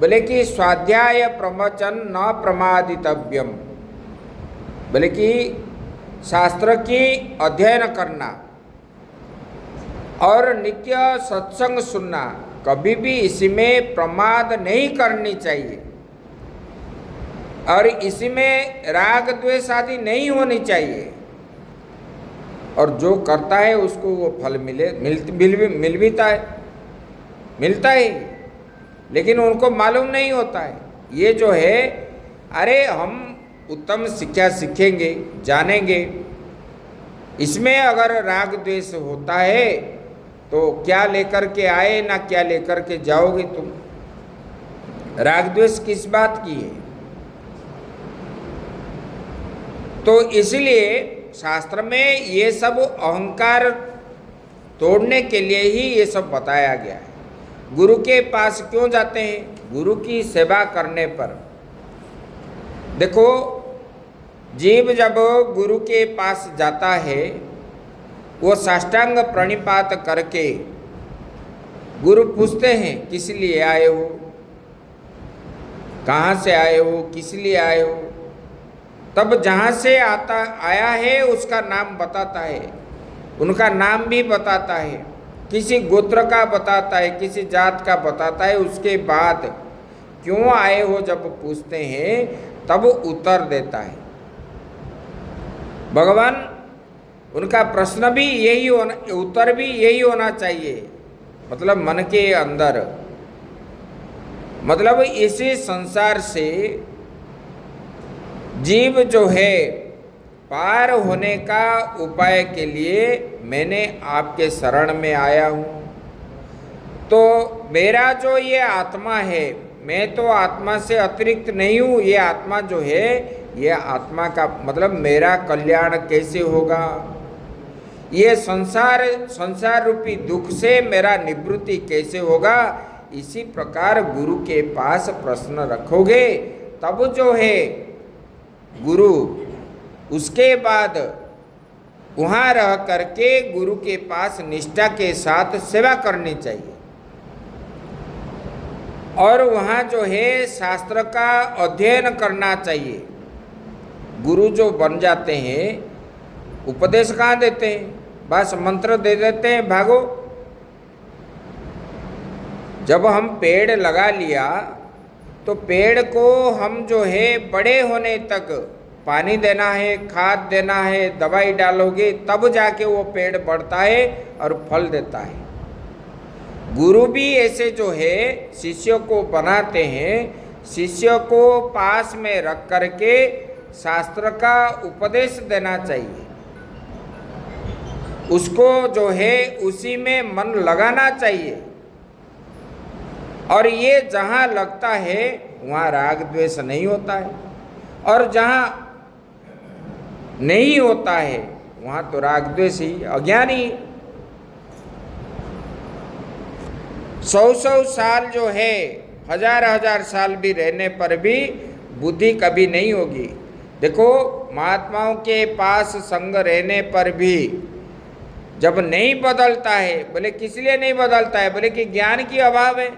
बोले कि स्वाध्याय प्रवचन न प्रमादितव्यम, बोले कि शास्त्र की अध्ययन करना और नित्य सत्संग सुनना, कभी भी इसमें प्रमाद नहीं करनी चाहिए और इसमें राग द्वेष आदि नहीं होनी चाहिए। और जो करता है उसको वो फल मिलता है, लेकिन उनको मालूम नहीं होता है। ये जो है, अरे हम उत्तम शिक्षा सीखेंगे, जानेंगे, इसमें अगर राग द्वेष होता है तो क्या लेकर के आए ना क्या लेकर के जाओगे तुम। राग द्वेष किस बात की है? तो इसलिए शास्त्र में ये सब अहंकार तोड़ने के लिए ही ये सब बताया गया है। गुरु के पास क्यों जाते हैं? गुरु की सेवा करने पर। देखो, जीव जब गुरु के पास जाता है, वो साष्टांग प्रणिपात करके गुरु पूछते हैं किस लिए आए हो, कहाँ से आए हो, किस लिए आए हो। तब जहाँ से आया है उसका नाम बताता है, उनका नाम भी बताता है, किसी गोत्र का बताता है, किसी जात का बताता है। उसके बाद क्यों आए हो जब पूछते हैं तब उत्तर देता है भगवान। उनका प्रश्न भी यही होना, उत्तर भी यही होना चाहिए, मतलब मन के अंदर, मतलब इसी संसार से जीव जो है पार होने का उपाय के लिए मैंने आपके शरण में आया हूँ। तो मेरा जो ये आत्मा है, मैं तो आत्मा से अतिरिक्त नहीं हूँ। ये आत्मा जो है, ये आत्मा का मतलब मेरा कल्याण कैसे होगा, ये संसार रूपी दुख से मेरा निवृत्ति कैसे होगा। इसी प्रकार गुरु के पास प्रश्न रखोगे तब जो है गुरु, उसके बाद वहाँ रह करके गुरु के पास निष्ठा के साथ सेवा करनी चाहिए। और वहाँ जो है शास्त्र का अध्ययन करना चाहिए। गुरु जो बन जाते हैं, उपदेश कहाँ देते हैं? बस मंत्र दे देते हैं, भागो। जब हम पेड़ लगा लिया तो पेड़ को हम जो है बड़े होने तक पानी देना है, खाद देना है, दवाई डालोगे तब जाके वो पेड़ बढ़ता है और फल देता है। गुरु भी ऐसे जो है शिष्यों को बनाते हैं, शिष्यों को पास में रख करके शास्त्र का उपदेश देना चाहिए, उसको जो है उसी में मन लगाना चाहिए। और ये जहाँ लगता है वहाँ राग द्वेष नहीं होता है, और जहाँ नहीं होता है वहाँ तो राग द्वेष ही, अज्ञानी। 100 साल जो है, 1000 साल भी रहने पर भी बुद्धि कभी नहीं होगी। देखो, महात्माओं के पास संग रहने पर भी जब नहीं बदलता है, बोले किस लिए नहीं बदलता है? बोले कि ज्ञान की अभाव है,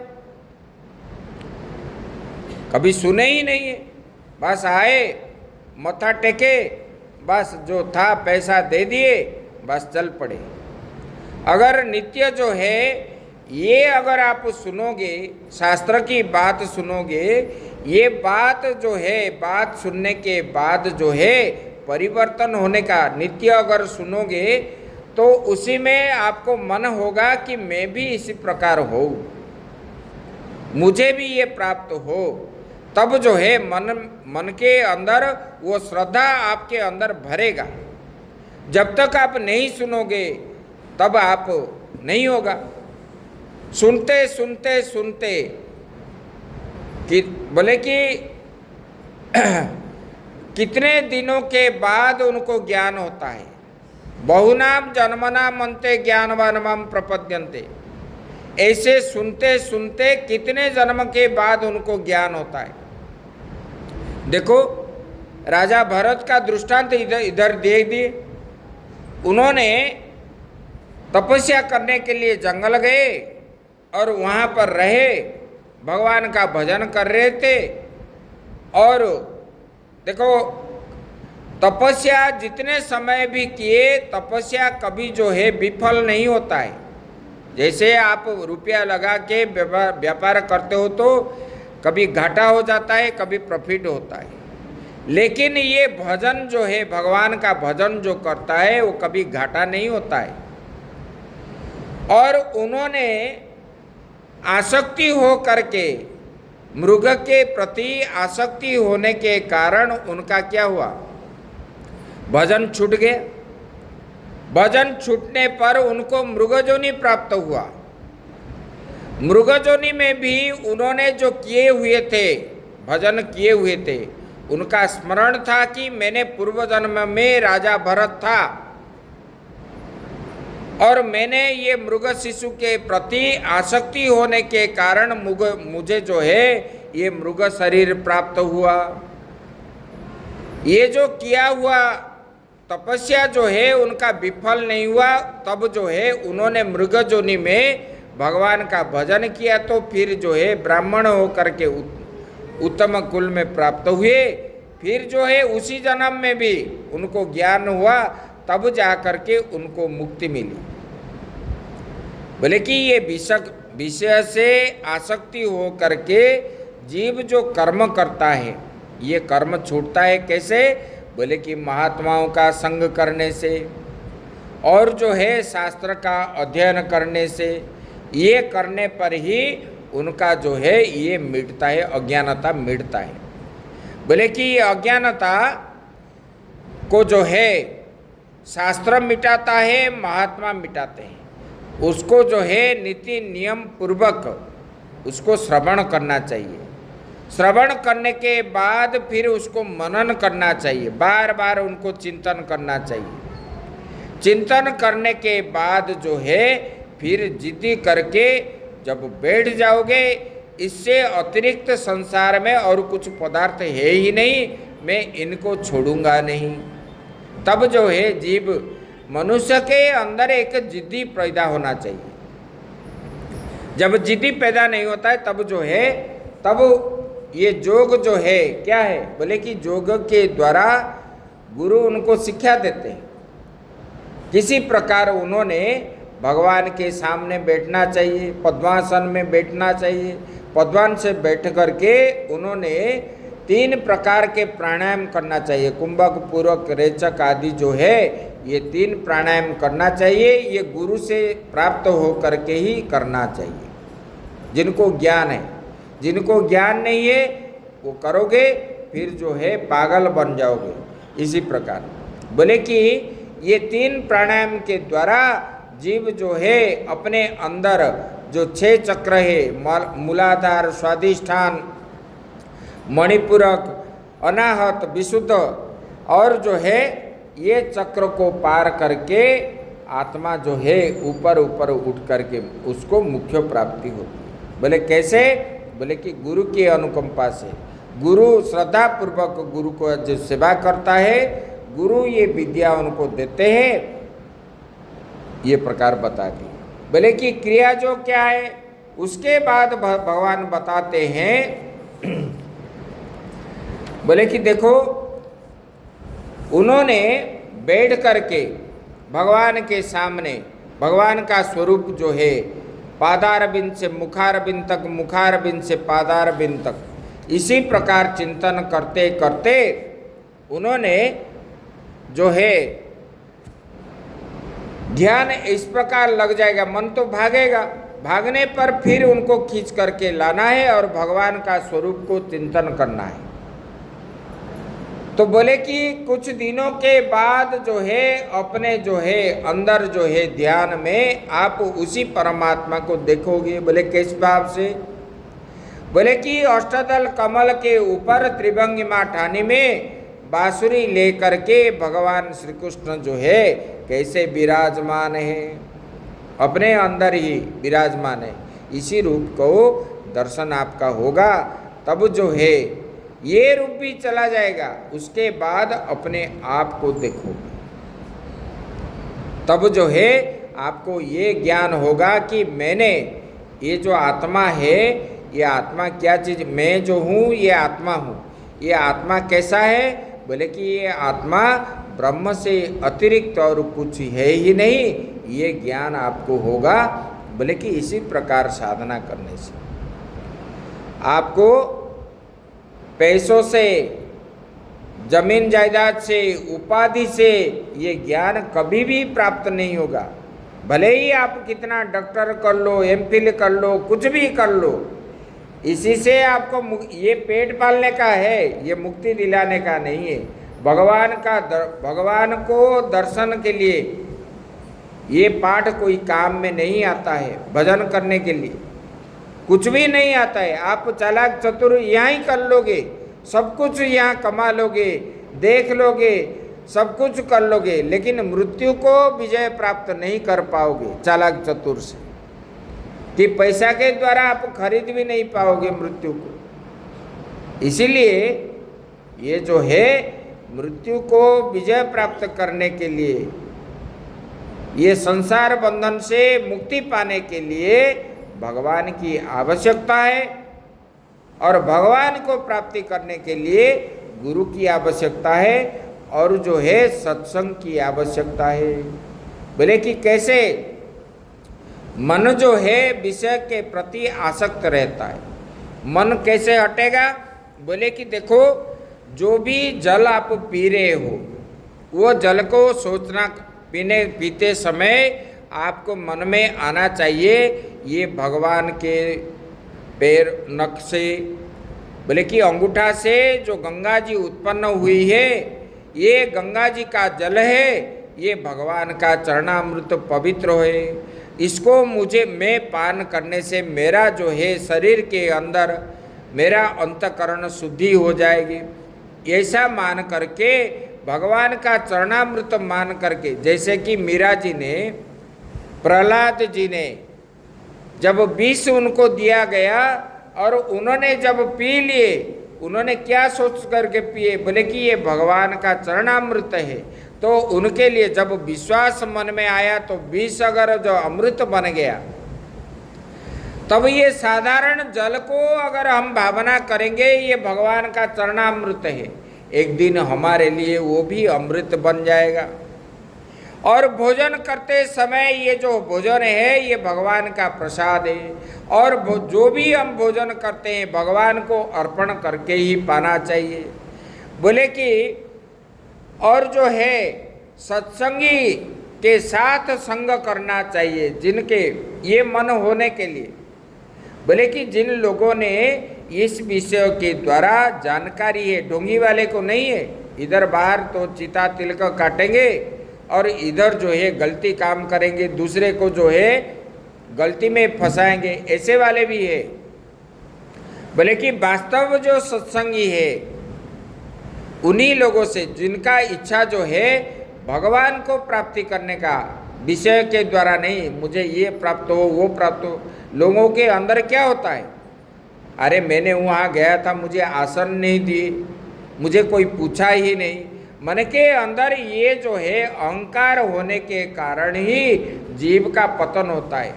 कभी सुने ही नहीं है। बस आए, मत्था टेके, बस जो था पैसा दे दिए, बस चल पड़े। अगर नित्य जो है ये अगर आप सुनोगे, शास्त्र की बात सुनोगे, ये बात जो है, बात सुनने के बाद जो है परिवर्तन होने का, नित्य अगर सुनोगे तो उसी में आपको मन होगा कि मैं भी इसी प्रकार हो, मुझे भी ये प्राप्त हो। तब जो है मन के अंदर वो श्रद्धा आपके अंदर भरेगा। जब तक आप नहीं सुनोगे तब आप नहीं होगा। सुनते सुनते सुनते कि बोले कि कितने दिनों के बाद उनको ज्ञान होता है। बहुनाम जन्मनाम अन्ते ज्ञानवानमं प्रपद्यन्ते। ऐसे सुनते सुनते कितने जन्म के बाद उनको ज्ञान होता है। देखो, राजा भरत का दृष्टांत इधर दे दिए। उन्होंने तपस्या करने के लिए जंगल गए और वहाँ पर रहे, भगवान का भजन कर रहे थे। और देखो, तपस्या जितने समय भी किए, तपस्या कभी जो है विफल नहीं होता है। जैसे आप रुपया लगा के व्यापार करते हो तो कभी घाटा हो जाता है, कभी प्रॉफिट होता है, लेकिन ये भजन जो है, भगवान का भजन जो करता है, वो कभी घाटा नहीं होता है। और उन्होंने आसक्ति हो करके, मृग के प्रति आसक्ति होने के कारण उनका क्या हुआ, भजन छूट गया। भजन छूटने पर उनको मृगजोनि प्राप्त हुआ। मृगजोनि में भी उन्होंने जो किए हुए थे, भजन किए हुए थे, उनका स्मरण था कि मैंने पूर्व जन्म में राजा भरत था और मैंने ये मृग शिशु के प्रति आसक्ति होने के कारण मुझे जो है ये मृग शरीर प्राप्त हुआ। ये जो किया हुआ तपस्या जो है उनका विफल नहीं हुआ, तब जो है उन्होंने मृग जोनि में भगवान का भजन किया, तो फिर जो है ब्राह्मण होकर के उत्तम कुल में प्राप्त हुए। फिर जो है उसी जन्म में भी उनको ज्ञान हुआ, तब जा करके उनको मुक्ति मिली। बोले कि ये विषय से आसक्ति हो करके जीव जो कर्म करता है, ये कर्म छूटता है कैसे? बोले कि महात्माओं का संग करने से और जो है शास्त्र का अध्ययन करने से, ये करने पर ही उनका जो है ये मिटता है, अज्ञानता मिटता है। बोले कि ये अज्ञानता को जो है शास्त्र मिटाता है, महात्मा मिटाते हैं। उसको जो है नीति नियम पूर्वक उसको श्रवण करना चाहिए। श्रवण करने के बाद फिर उसको मनन करना चाहिए, बार बार उनको चिंतन करना चाहिए। चिंतन करने के बाद जो है फिर जिद्दी करके जब बैठ जाओगे, इससे अतिरिक्त संसार में और कुछ पदार्थ है ही नहीं, मैं इनको छोड़ूंगा नहीं, तब जो है जीव मनुष्य के अंदर एक जिद्दी पैदा होना चाहिए। जब जिद्दी पैदा नहीं होता है तब जो है, तब ये योग जो है क्या है? बोले कि योग के द्वारा गुरु उनको शिक्षा देते हैं। किसी प्रकार उन्होंने भगवान के सामने बैठना चाहिए, पद्मासन में बैठना चाहिए। पद्मान से बैठ करके उन्होंने 3 प्रकार के प्राणायाम करना चाहिए। कुंभक, पूरक, रेचक आदि जो है ये 3 प्राणायाम करना चाहिए। ये गुरु से प्राप्त हो करके ही करना चाहिए, जिनको ज्ञान है। जिनको ज्ञान नहीं है वो करोगे फिर जो है पागल बन जाओगे। इसी प्रकार बोले कि ये 3 प्राणायाम के द्वारा जीव जो है अपने अंदर जो 6 चक्र है, मूलाधार, स्वाधिष्ठान, मणिपूरक, अनाहत, विशुद्ध, और जो है ये चक्र को पार करके आत्मा जो है ऊपर ऊपर उठ करके उसको मुख्य प्राप्ति होती है। बोले कैसे? बोले कि गुरु की अनुकंपा से। गुरु श्रद्धा पूर्वक गुरु को जो सेवा करता है, गुरु ये विद्या उनको देते हैं, ये प्रकार बता दी। बोले कि क्रिया जो क्या है, उसके बाद भगवान बताते हैं। बोले कि देखो, उन्होंने बैठ करके भगवान के सामने भगवान का स्वरूप जो है पादारविंद से मुखारविंद तक, मुखारविंद से पादारविंद तक, इसी प्रकार चिंतन करते करते उन्होंने जो है ध्यान इस प्रकार लग जाएगा, मन तो भागेगा, भागने पर फिर उनको खींच करके लाना है और भगवान का स्वरूप को चिंतन करना है। तो बोले कि कुछ दिनों के बाद जो है अपने जो है अंदर जो है ध्यान में आप उसी परमात्मा को देखोगे। बोले किस भाव से? बोले कि अष्टदल कमल के ऊपर त्रिभंगिमा ठानी में बांसुरी लेकर के भगवान श्री कृष्ण जो है कैसे विराजमान है, अपने अंदर ही विराजमान है। इसी रूप को दर्शन आपका होगा, तब जो है ये रूप भी चला जाएगा, उसके बाद अपने आप को देखोगे, तब जो है आपको ये ज्ञान होगा कि मैंने ये जो आत्मा है, ये आत्मा क्या चीज़, मैं जो हूँ ये आत्मा हूँ। ये आत्मा कैसा है, बोले कि ये आत्मा ब्रह्म से अतिरिक्त और कुछ है ही नहीं। ये ज्ञान आपको होगा, बोले कि इसी प्रकार साधना करने से आपको पैसों से, जमीन जायदाद से, उपाधि से ये ज्ञान कभी भी प्राप्त नहीं होगा। भले ही आप कितना डॉक्टर कर लो, एमफिल कर लो, कुछ भी कर लो, इसी से आपको ये पेट पालने का है, ये मुक्ति दिलाने का नहीं है। भगवान को दर्शन के लिए ये पाठ कोई काम में नहीं आता है। भजन करने के लिए कुछ भी नहीं आता है। आप चालाक चतुर यहाँ ही कर लोगे, सब कुछ यहाँ कमा लोगे, देख लोगे, सब कुछ कर लोगे, लेकिन मृत्यु को विजय प्राप्त नहीं कर पाओगे चालाक चतुर से, कि पैसा के द्वारा आप खरीद भी नहीं पाओगे मृत्यु को। इसीलिए ये जो है मृत्यु को विजय प्राप्त करने के लिए, ये संसार बंधन से मुक्ति पाने के लिए भगवान की आवश्यकता है, और भगवान को प्राप्ति करने के लिए गुरु की आवश्यकता है, और जो है सत्संग की आवश्यकता है। बोले कि कैसे मन जो है विषय के प्रति आसक्त रहता है, मन कैसे हटेगा, बोले कि देखो जो भी जल आप पी रहे हो, वो जल को सोचना, पीते समय आपको मन में आना चाहिए ये भगवान के पैर नख से, बोले कि अंगूठा से जो गंगा जी उत्पन्न हुई है, ये गंगा जी का जल है, ये भगवान का चरणामृत पवित्र है, इसको मैं पान करने से मेरा जो है शरीर के अंदर मेरा अंतकरण शुद्धि हो जाएगी। ऐसा मान करके भगवान का चरणामृत मान करके, जैसे कि मीरा जी ने, प्रहलाद जी ने जब विष उनको दिया गया और उन्होंने जब पी लिए, उन्होंने क्या सोच करके पिए, बोले कि ये भगवान का चरणामृत है। तो उनके लिए जब विश्वास मन में आया तो विष अगर जो अमृत बन गया, तब ये साधारण जल को अगर हम भावना करेंगे ये भगवान का चरणामृत है, एक दिन हमारे लिए वो भी अमृत बन जाएगा। और भोजन करते समय ये जो भोजन है ये भगवान का प्रसाद है, और जो भी हम भोजन करते हैं भगवान को अर्पण करके ही पाना चाहिए। बोले कि और जो है सत्संगी के साथ संग करना चाहिए, जिनके ये मन होने के लिए, बोले कि जिन लोगों ने इस विषय के द्वारा जानकारी है, ढोंगी वाले को नहीं है, इधर बाहर तो चिता तिलक काटेंगे और इधर जो है गलती काम करेंगे, दूसरे को जो है गलती में फंसाएंगे, ऐसे वाले भी है। बोले कि वास्तव जो सत्संगी है उन्हीं लोगों से जिनका इच्छा जो है भगवान को प्राप्ति करने का, विषय के द्वारा नहीं, मुझे ये प्राप्त हो वो प्राप्त हो। लोगों के अंदर क्या होता है, अरे मैंने वहाँ गया था, मुझे आसन नहीं दिए, मुझे कोई पूछा ही नहीं। मन के अंदर ये जो है अहंकार होने के कारण ही जीव का पतन होता है।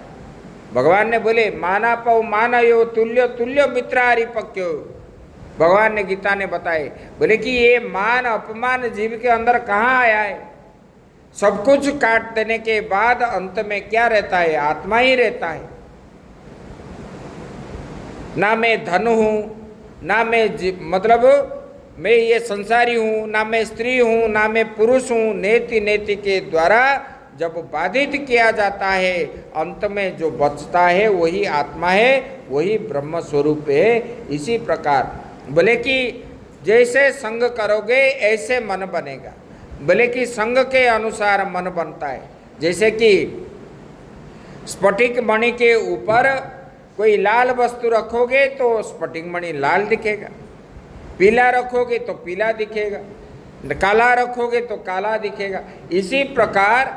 भगवान ने बोले माना पौ मानयो तुल्य तुल्य मित्रारि पक्यो, भगवान ने गीता ने बताए, बोले कि ये मान अपमान जीव के अंदर कहाँ आया है। सब कुछ काट देने के बाद अंत में क्या रहता है, आत्मा ही रहता है। ना मैं धन हूँ, ना मैं मतलब मैं ये संसारी हूँ, ना मैं स्त्री हूँ, ना मैं पुरुष हूँ। नेति नेति के द्वारा जब बाधित किया जाता है, अंत में जो बचता है वही आत्मा है, वही ब्रह्म स्वरूप है। इसी प्रकार बोले कि जैसे संग करोगे ऐसे मन बनेगा। बोले कि संग के अनुसार मन बनता है। जैसे कि स्फटिक मणि के ऊपर कोई लाल वस्तु रखोगे तो स्फटिक मणि लाल दिखेगा, पीला रखोगे तो पीला दिखेगा, काला रखोगे तो काला दिखेगा। इसी प्रकार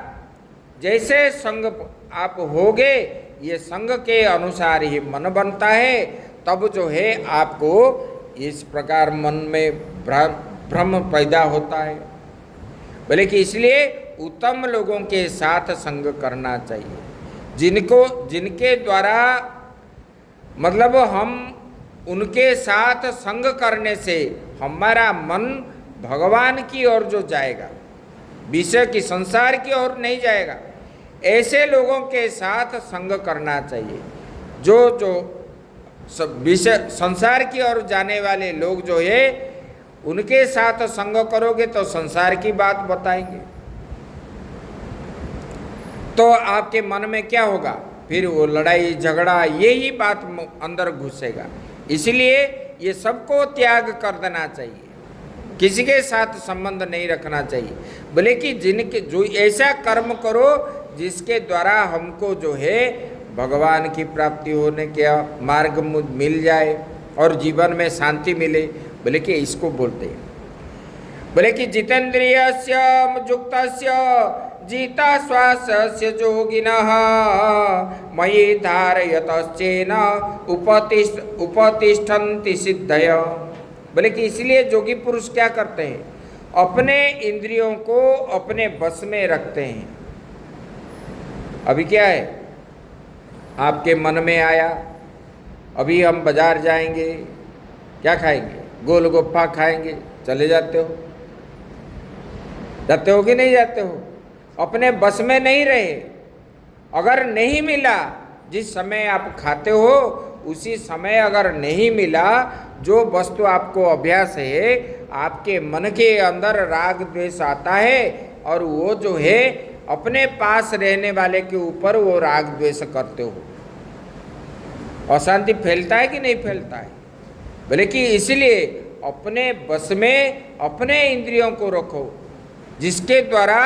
जैसे संग आप होगे, ये संग के अनुसार ही मन बनता है। तब जो है आपको इस प्रकार मन में भ्रम पैदा होता है। बोले कि इसलिए उत्तम लोगों के साथ संग करना चाहिए, जिनके द्वारा मतलब हम उनके साथ संग करने से हमारा मन भगवान की ओर जो जाएगा, विषय की संसार की ओर नहीं जाएगा। ऐसे लोगों के साथ संग करना चाहिए। जो विषय संसार की ओर जाने वाले लोग जो है उनके साथ संग करोगे तो संसार की बात बताएंगे, तो आपके मन में क्या होगा, फिर वो लड़ाई झगड़ा यही बात अंदर घुसेगा। इसलिए ये सबको त्याग कर देना चाहिए, किसी के साथ संबंध नहीं रखना चाहिए। बोले कि जो ऐसा कर्म करो जिसके द्वारा हमको जो है भगवान की प्राप्ति होने का मार्ग मिल जाए और जीवन में शांति मिले। बोले कि इसको बोलते हैं। बोले कि जितेंद्रियस्य युक्तस्य जीता श्वासस्य योगिनः मयि धारयतश्चेन उपतिष्ठन्ति सिद्धय। बोले कि इसलिए जोगी पुरुष क्या करते हैं, अपने इंद्रियों को अपने बस में रखते हैं। अभी क्या है, आपके मन में आया अभी हम बाजार जाएंगे, क्या खाएंगे, गोलगप्पा खाएंगे, चले जाते हो कि नहीं जाते हो, अपने बस में नहीं रहे। अगर नहीं मिला, जिस समय आप खाते हो उसी समय अगर नहीं मिला, जो वस्तु आपको अभ्यास है, आपके मन के अंदर राग द्वेष आता है और वो जो है अपने पास रहने वाले के ऊपर वो राग द्वेष करते हो, अशांति फैलता है कि नहीं फैलता है। बोले कि इसलिए अपने बस में अपने इंद्रियों को रखो, जिसके द्वारा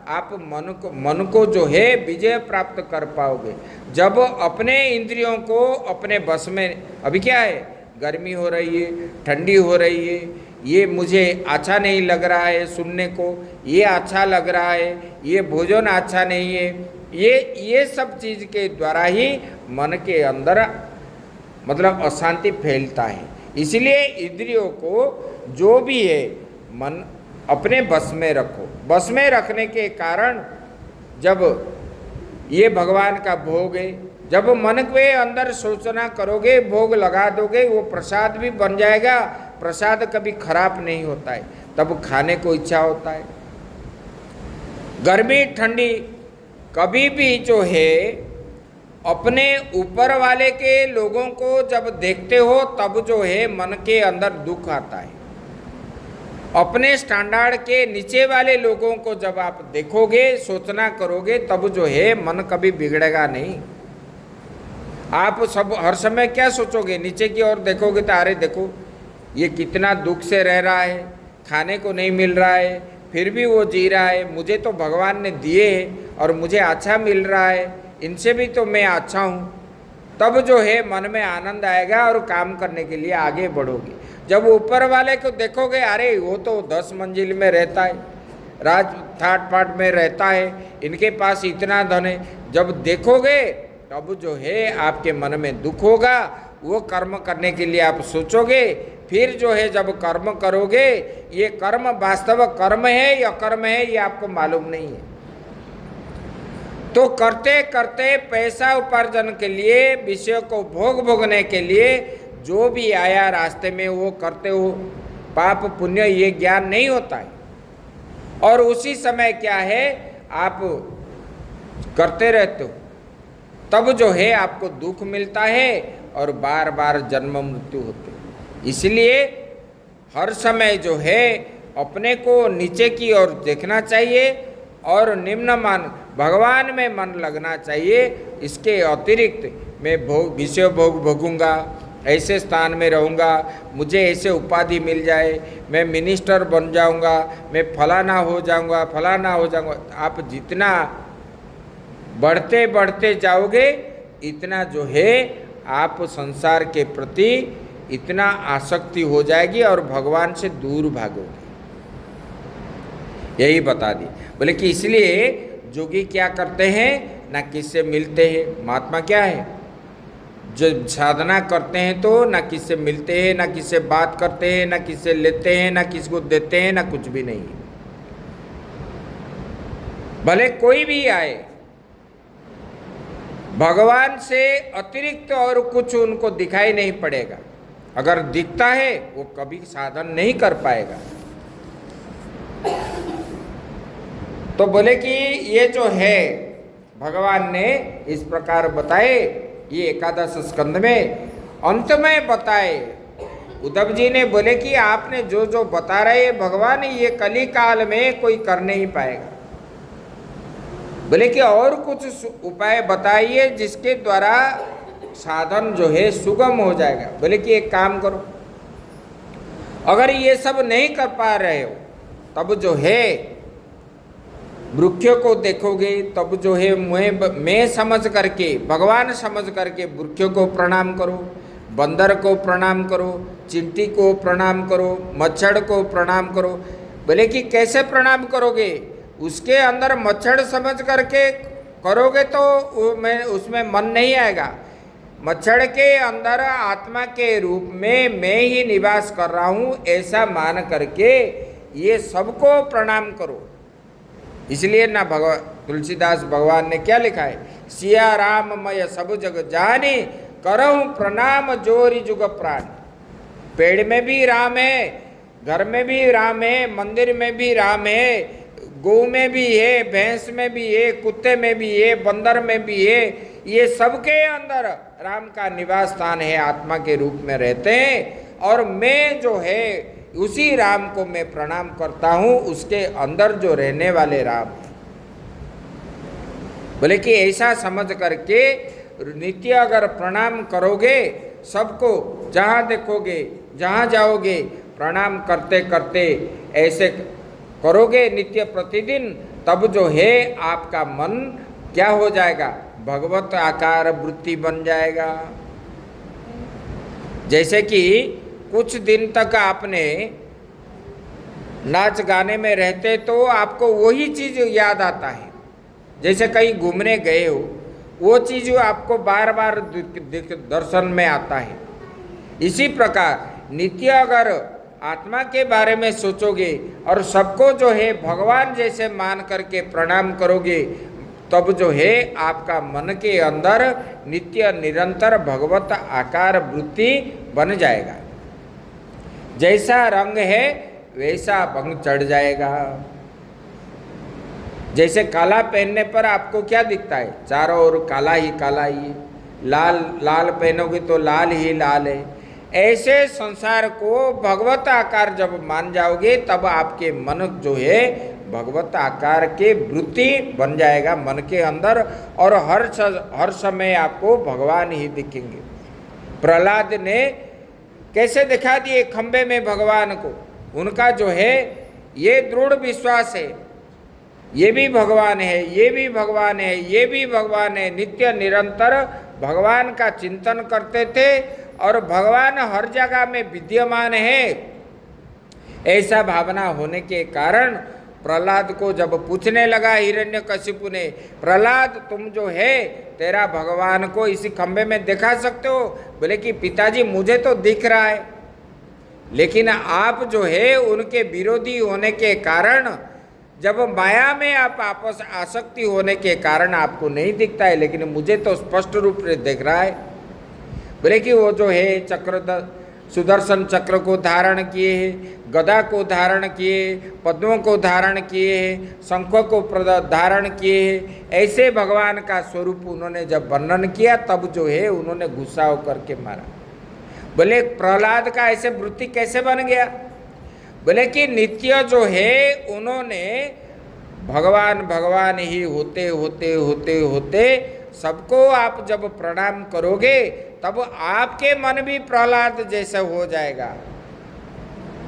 आप मन को जो है विजय प्राप्त कर पाओगे। जब अपने इंद्रियों को अपने बस में, अभी क्या है, गर्मी हो रही है, ठंडी हो रही है, ये मुझे अच्छा नहीं लग रहा है सुनने को, ये अच्छा लग रहा है, ये भोजन अच्छा नहीं है, ये सब चीज़ के द्वारा ही मन के अंदर मतलब अशांति फैलता है। इसलिए इंद्रियों को जो भी है मन अपने बस में रखो। बस में रखने के कारण जब ये भगवान का भोग है, जब मन के अंदर सोचना करोगे, भोग लगा दोगे, वो प्रसाद भी बन जाएगा। प्रसाद कभी खराब नहीं होता है, तब खाने को इच्छा होता है। गर्मी ठंडी कभी भी जो है अपने ऊपर वाले के लोगों को जब देखते हो तब जो है मन के अंदर दुख आता है। अपने स्टैंडर्ड के नीचे वाले लोगों को जब आप देखोगे, सोचना करोगे, तब जो है मन कभी बिगड़ेगा नहीं। आप सब हर समय क्या सोचोगे, नीचे की ओर देखोगे तो अरे देखो ये कितना दुख से रह रहा है, खाने को नहीं मिल रहा है, फिर भी वो जी रहा है, मुझे तो भगवान ने दिए और मुझे अच्छा मिल रहा है, इनसे भी तो मैं अच्छा हूँ। तब जो है मन में आनंद आएगा और काम करने के लिए आगे बढ़ोगे। जब ऊपर वाले को देखोगे, अरे वो तो 10 मंजिल में रहता है, राज ठाट पाट में रहता है, इनके पास इतना धन है, जब देखोगे तब जो है आपके मन में दुख होगा। वो कर्म करने के लिए आप सोचोगे, फिर जो है जब कर्म करोगे, ये कर्म वास्तव कर्म है या अकर्म है ये आपको मालूम नहीं है। तो करते करते पैसा उपार्जन के लिए, विषय को भोगने के लिए जो भी आया रास्ते में वो करते हो। पाप पुण्य ये ज्ञान नहीं होता है। और उसी समय क्या है, आप करते रहते हो, तब जो है आपको दुख मिलता है और बार बार जन्म मृत्यु होते हैं। इसलिए हर समय जो है अपने को नीचे की ओर देखना चाहिए और निम्नमान भगवान में मन लगना चाहिए। इसके अतिरिक्त मैं विषय भोग भोगूंगा, ऐसे स्थान में रहूँगा, मुझे ऐसे उपाधि मिल जाए, मैं मिनिस्टर बन जाऊँगा, मैं फलाना हो जाऊँगा, फलाना हो जाऊँगा। आप जितना बढ़ते बढ़ते जाओगे, इतना जो है आप संसार के प्रति इतना आसक्ति हो जाएगी और भगवान से दूर भागोगे। यही बता दी। बोले कि इसलिए जोगी क्या करते हैं, ना किससे मिलते हैं। महात्मा क्या है, जब साधना करते हैं तो ना किससे मिलते हैं, ना किससे बात करते हैं, ना किससे लेते हैं, ना किसी को देते हैं, ना कुछ भी नहीं। भले कोई भी आए, भगवान से अतिरिक्त और कुछ उनको दिखाई नहीं पड़ेगा। अगर दिखता है वो कभी साधन नहीं कर पाएगा। तो बोले कि ये जो है भगवान ने इस प्रकार बताए, ये एकादश स्कंद में अंत में बताए। उद्धव जी ने बोले कि आपने जो जो बता रहे भगवान, ये कली काल में कोई कर नहीं पाएगा। बोले कि और कुछ उपाय बताइए जिसके द्वारा साधन जो है सुगम हो जाएगा। बोले कि एक काम करो, अगर ये सब नहीं कर पा रहे हो तब जो है वृक्षों को देखोगे, तब जो है मैं समझ करके, भगवान समझ करके वृक्षों को प्रणाम करो, बंदर को प्रणाम करो, चींटी को प्रणाम करो, मच्छर को प्रणाम करो। बोले कि कैसे प्रणाम करोगे? उसके अंदर मच्छर समझ करके करोगे तो उसमें मन नहीं आएगा। मच्छर के अंदर आत्मा के रूप में मैं ही निवास कर रहा हूँ, ऐसा मान करके ये सबको प्रणाम करो। इसलिए ना तुलसीदास भगवान ने क्या लिखा है, सिया राम मय सब जग जानी, करहूँ प्रणाम जोरी जुग प्राण। पेड़ में भी राम है, घर में भी राम है, मंदिर में भी राम है, गौ में भी है, भैंस में भी है, कुत्ते में भी है, बंदर में भी है। ये सबके अंदर राम का निवास स्थान है, आत्मा के रूप में रहते हैं। और मैं जो है उसी राम को मैं प्रणाम करता हूँ, उसके अंदर जो रहने वाले राम। बोले कि ऐसा समझ करके नित्य अगर प्रणाम करोगे, सबको जहाँ देखोगे, जहाँ जाओगे, प्रणाम करते करते ऐसे करोगे नित्य प्रतिदिन, तब जो है आपका मन क्या हो जाएगा, भगवत आकार वृत्ति बन जाएगा। जैसे कि कुछ दिन तक आपने नाच गाने में रहते तो आपको वही चीज़ याद आता है। जैसे कहीं घूमने गए हो, वो चीज़ आपको बार बार दर्शन में आता है। इसी प्रकार नित्य अगर आत्मा के बारे में सोचोगे और सबको जो है भगवान जैसे मान करके प्रणाम करोगे, तब जो है आपका मन के अंदर नित्य निरंतर भगवत आकार वृत्ति बन जाएगा। जैसा रंग है वैसा भंग चढ़ जाएगा। जैसे काला पहनने पर आपको क्या दिखता है, चारों ओर काला ही काला ही, लाल लाल पहनोगे तो लाल ही लाल है। ऐसे संसार को भगवत आकार जब मान जाओगे, तब आपके मन जो है भगवत आकार के वृत्ति बन जाएगा मन के अंदर, और हर समय आपको भगवान ही दिखेंगे। प्रहलाद ने कैसे दिखा दिए खंबे में भगवान को, उनका जो है ये दृढ़ विश्वास है, ये भी भगवान है, ये भी भगवान है, ये भी भगवान है। नित्य निरंतर भगवान का चिंतन करते थे और भगवान हर जगह में विद्यमान है, ऐसा भावना होने के कारण प्रहलाद को जब पूछने लगा हिरण्यकशिपु ने, प्रहलाद तुम जो है तेरा भगवान को इसी खंबे में दिखा सकते हो? बोले कि पिताजी मुझे तो दिख रहा है, लेकिन आप जो है उनके विरोधी होने के कारण, जब माया में आप आपस आसक्ति होने के कारण आपको नहीं दिखता है, लेकिन मुझे तो स्पष्ट रूप से दिख रहा है। बोले कि वो जो है चक्र सुदर्शन चक्र को धारण किए हैं, गदा को धारण किए, पद्मों को धारण किए हैं, शंख को धारण किए हैं, ऐसे भगवान का स्वरूप उन्होंने जब वर्णन किया, तब जो है उन्होंने गुस्सा होकर के मारा। बोले प्रहलाद का ऐसे वृत्ति कैसे बन गया? बोले कि नित्य जो है उन्होंने भगवान भगवान ही होते होते होते होते सबको आप जब प्रणाम करोगे, तब आपके मन भी प्रहलाद जैसा हो जाएगा।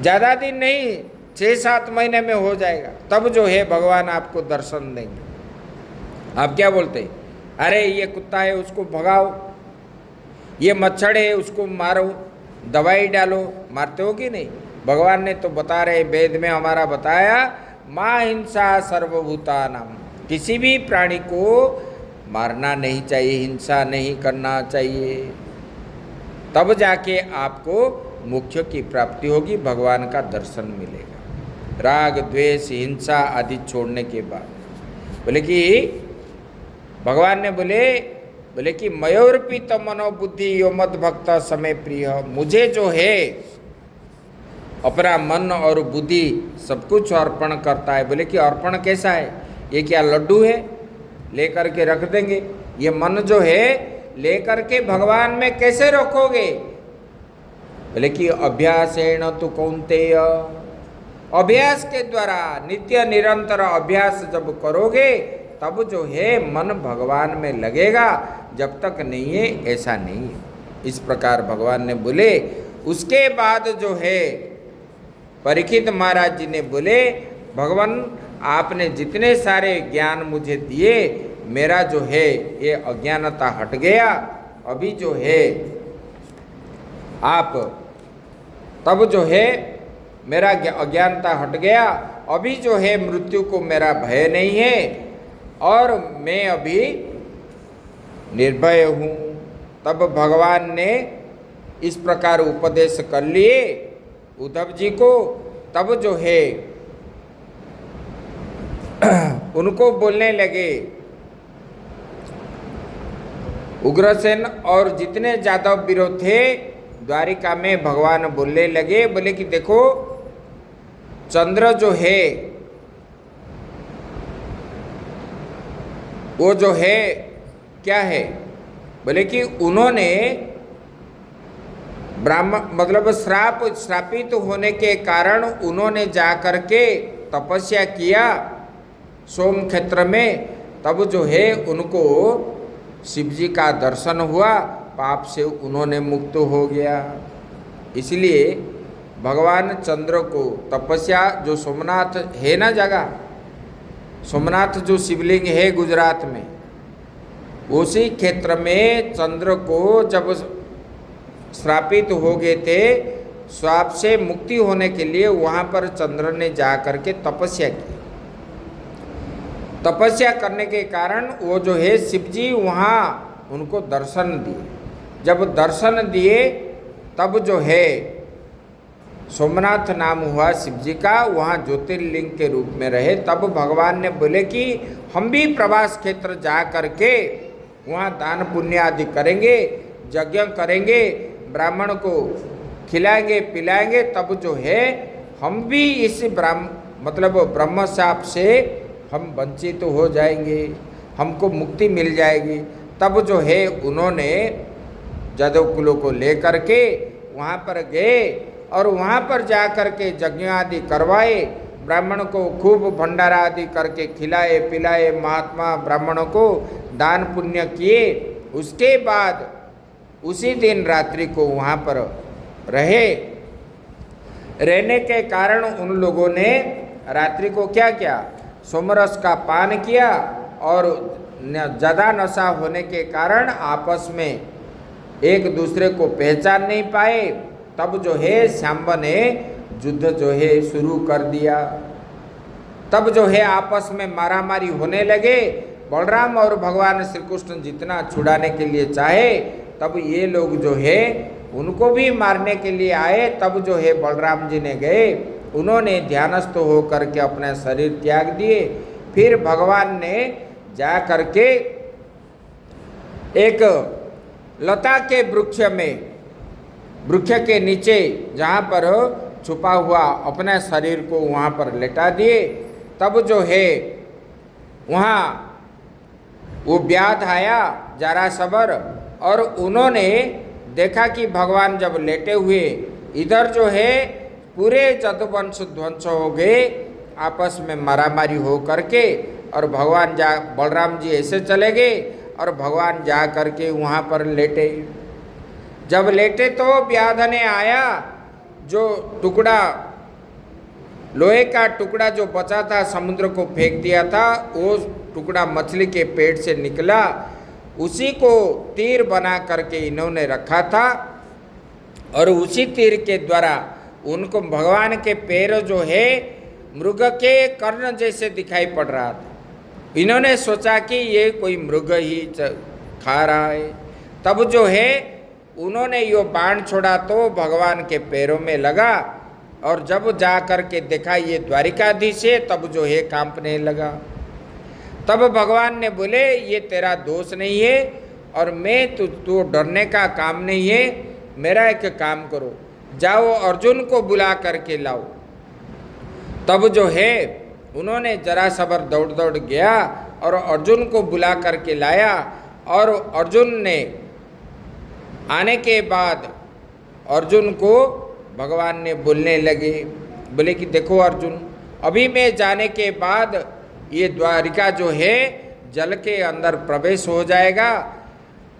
ज़्यादा दिन नहीं, 6-7 महीने में हो जाएगा। तब जो है भगवान आपको दर्शन देंगे। आप क्या बोलते हैं, अरे ये कुत्ता है उसको भगाओ, ये मच्छर है उसको मारो, दवाई डालो, मारते हो कि नहीं? भगवान ने तो बता रहे, वेद में हमारा बताया, मां हिंसा सर्वभूतानां, किसी भी प्राणी को मारना नहीं चाहिए, हिंसा नहीं करना चाहिए। तब जाके आपको मोक्ष की प्राप्ति होगी, भगवान का दर्शन मिलेगा। राग द्वेष हिंसा आदि छोड़ने के बाद बोले कि भगवान ने बोले कि मयोर्पित मनोबुद्धि यो मद भक्त समय प्रिय, मुझे जो है अपना मन और बुद्धि सब कुछ अर्पण करता है। बोले कि अर्पण कैसा है? ये क्या लड्डू है लेकर के रख देंगे? ये मन जो है लेकर के भगवान में कैसे रखोगे? बोले कि अभ्यासेन तु कौन्तेय, अभ्यास के द्वारा नित्य निरंतर अभ्यास जब करोगे तब जो है मन भगवान में लगेगा, जब तक नहीं है ऐसा नहीं है। इस प्रकार भगवान ने बोले। उसके बाद जो है परीक्षित महाराज जी ने बोले, भगवान आपने जितने सारे ज्ञान मुझे दिए, मेरा जो है ये अज्ञानता हट गया। अभी जो है आप तब जो है मेरा अज्ञानता हट गया, अभी जो है मृत्यु को मेरा भय नहीं है और मैं अभी निर्भय हूँ। तब भगवान ने इस प्रकार उपदेश कर लिए उद्धव जी को। तब जो है उनको बोलने लगे, उग्रसेन और जितने जादव विरोध थे द्वारिका में, भगवान बोलने लगे, बोले कि देखो चंद्र जो है वो जो है क्या है? बोले कि उन्होंने मतलब श्रापित होने के कारण उन्होंने जा कर के तपस्या किया सोम क्षेत्र में। तब जो है उनको शिव जी का दर्शन हुआ, पाप से उन्होंने मुक्त हो गया। इसलिए भगवान चंद्र को तपस्या, जो सोमनाथ है ना जगह, सोमनाथ जो शिवलिंग है गुजरात में, उसी क्षेत्र में चंद्र को जब श्रापित हो गए थे, श्राप से मुक्ति होने के लिए वहाँ पर चंद्र ने जा करके तपस्या की। तपस्या करने के कारण वो जो है शिव जी वहाँ उनको दर्शन दिए। जब दर्शन दिए तब जो है सोमनाथ नाम हुआ शिव जी का, वहाँ ज्योतिर्लिंग के रूप में रहे। तब भगवान ने बोले कि हम भी प्रवास क्षेत्र जा करके वहाँ दान पुण्य आदि करेंगे, यज्ञ करेंगे, ब्राह्मण को खिलाएंगे पिलाएंगे, तब जो है हम भी इस मतलब ब्रह्म शाप से हम वंचित हो जाएंगे, हमको मुक्ति मिल जाएगी। तब जो है उन्होंने जादव कुलों को लेकर के वहाँ पर गए और वहाँ पर जा कर के यज्ञ आदि करवाए, ब्राह्मण को खूब भंडारा आदि करके खिलाए पिलाए, महात्मा ब्राह्मणों को दान पुण्य किए। उसके बाद उसी दिन रात्रि को वहाँ पर रहे। रहने के कारण उन लोगों ने रात्रि को क्या किया? सोमरस का पान किया और ज़्यादा नशा होने के कारण आपस में एक दूसरे को पहचान नहीं पाए। तब जो है शांब ने युद्ध जो है शुरू कर दिया। तब जो है आपस में मारामारी होने लगे। बलराम और भगवान श्री कृष्ण जितना छुड़ाने के लिए चाहे, तब ये लोग जो है उनको भी मारने के लिए आए। तब जो है बलराम जी ने गए, उन्होंने ध्यानस्थ हो करके अपना शरीर त्याग दिए। फिर भगवान ने जा करके एक लता के वृक्ष में, वृक्ष के नीचे जहाँ पर छुपा हुआ अपने शरीर को वहाँ पर लेटा दिए। तब जो है वहाँ वो व्याध आया जारासबर, और उन्होंने देखा कि भगवान जब लेटे हुए, इधर जो है पूरे चतुवंश ध्वंस हो गए आपस में मारामारी हो करके। और भगवान बलराम जी ऐसे चले गए और भगवान जा करके वहाँ पर लेटे। जब लेटे तो व्याध ने आया, जो टुकड़ा लोहे का टुकड़ा जो बचा था समुद्र को फेंक दिया था, वो टुकड़ा मछली के पेट से निकला, उसी को तीर बना करके इन्होंने रखा था। और उसी तीर के द्वारा उनको भगवान के पैर जो है मृग के कर्ण जैसे दिखाई पड़ रहा था। इन्होंने सोचा कि ये कोई मृग ही खा रहा है। तब जो है उन्होंने यो बाण छोड़ा तो भगवान के पैरों में लगा, और जब जा कर के देखा ये द्वारिकाधीश है, तब जो है कांपने लगा। तब भगवान ने बोले ये तेरा दोष नहीं है, और मैं तू डरने का काम नहीं है। मेरा एक काम करो, जाओ अर्जुन को बुला करके लाओ। तब जो है उन्होंने जरा सबर दौड़ दौड़ गया और अर्जुन को बुला करके लाया, और अर्जुन ने आने के बाद अर्जुन को भगवान ने बोलने लगे, बोले कि देखो अर्जुन, अभी मैं जाने के बाद ये द्वारिका जो है जल के अंदर प्रवेश हो जाएगा,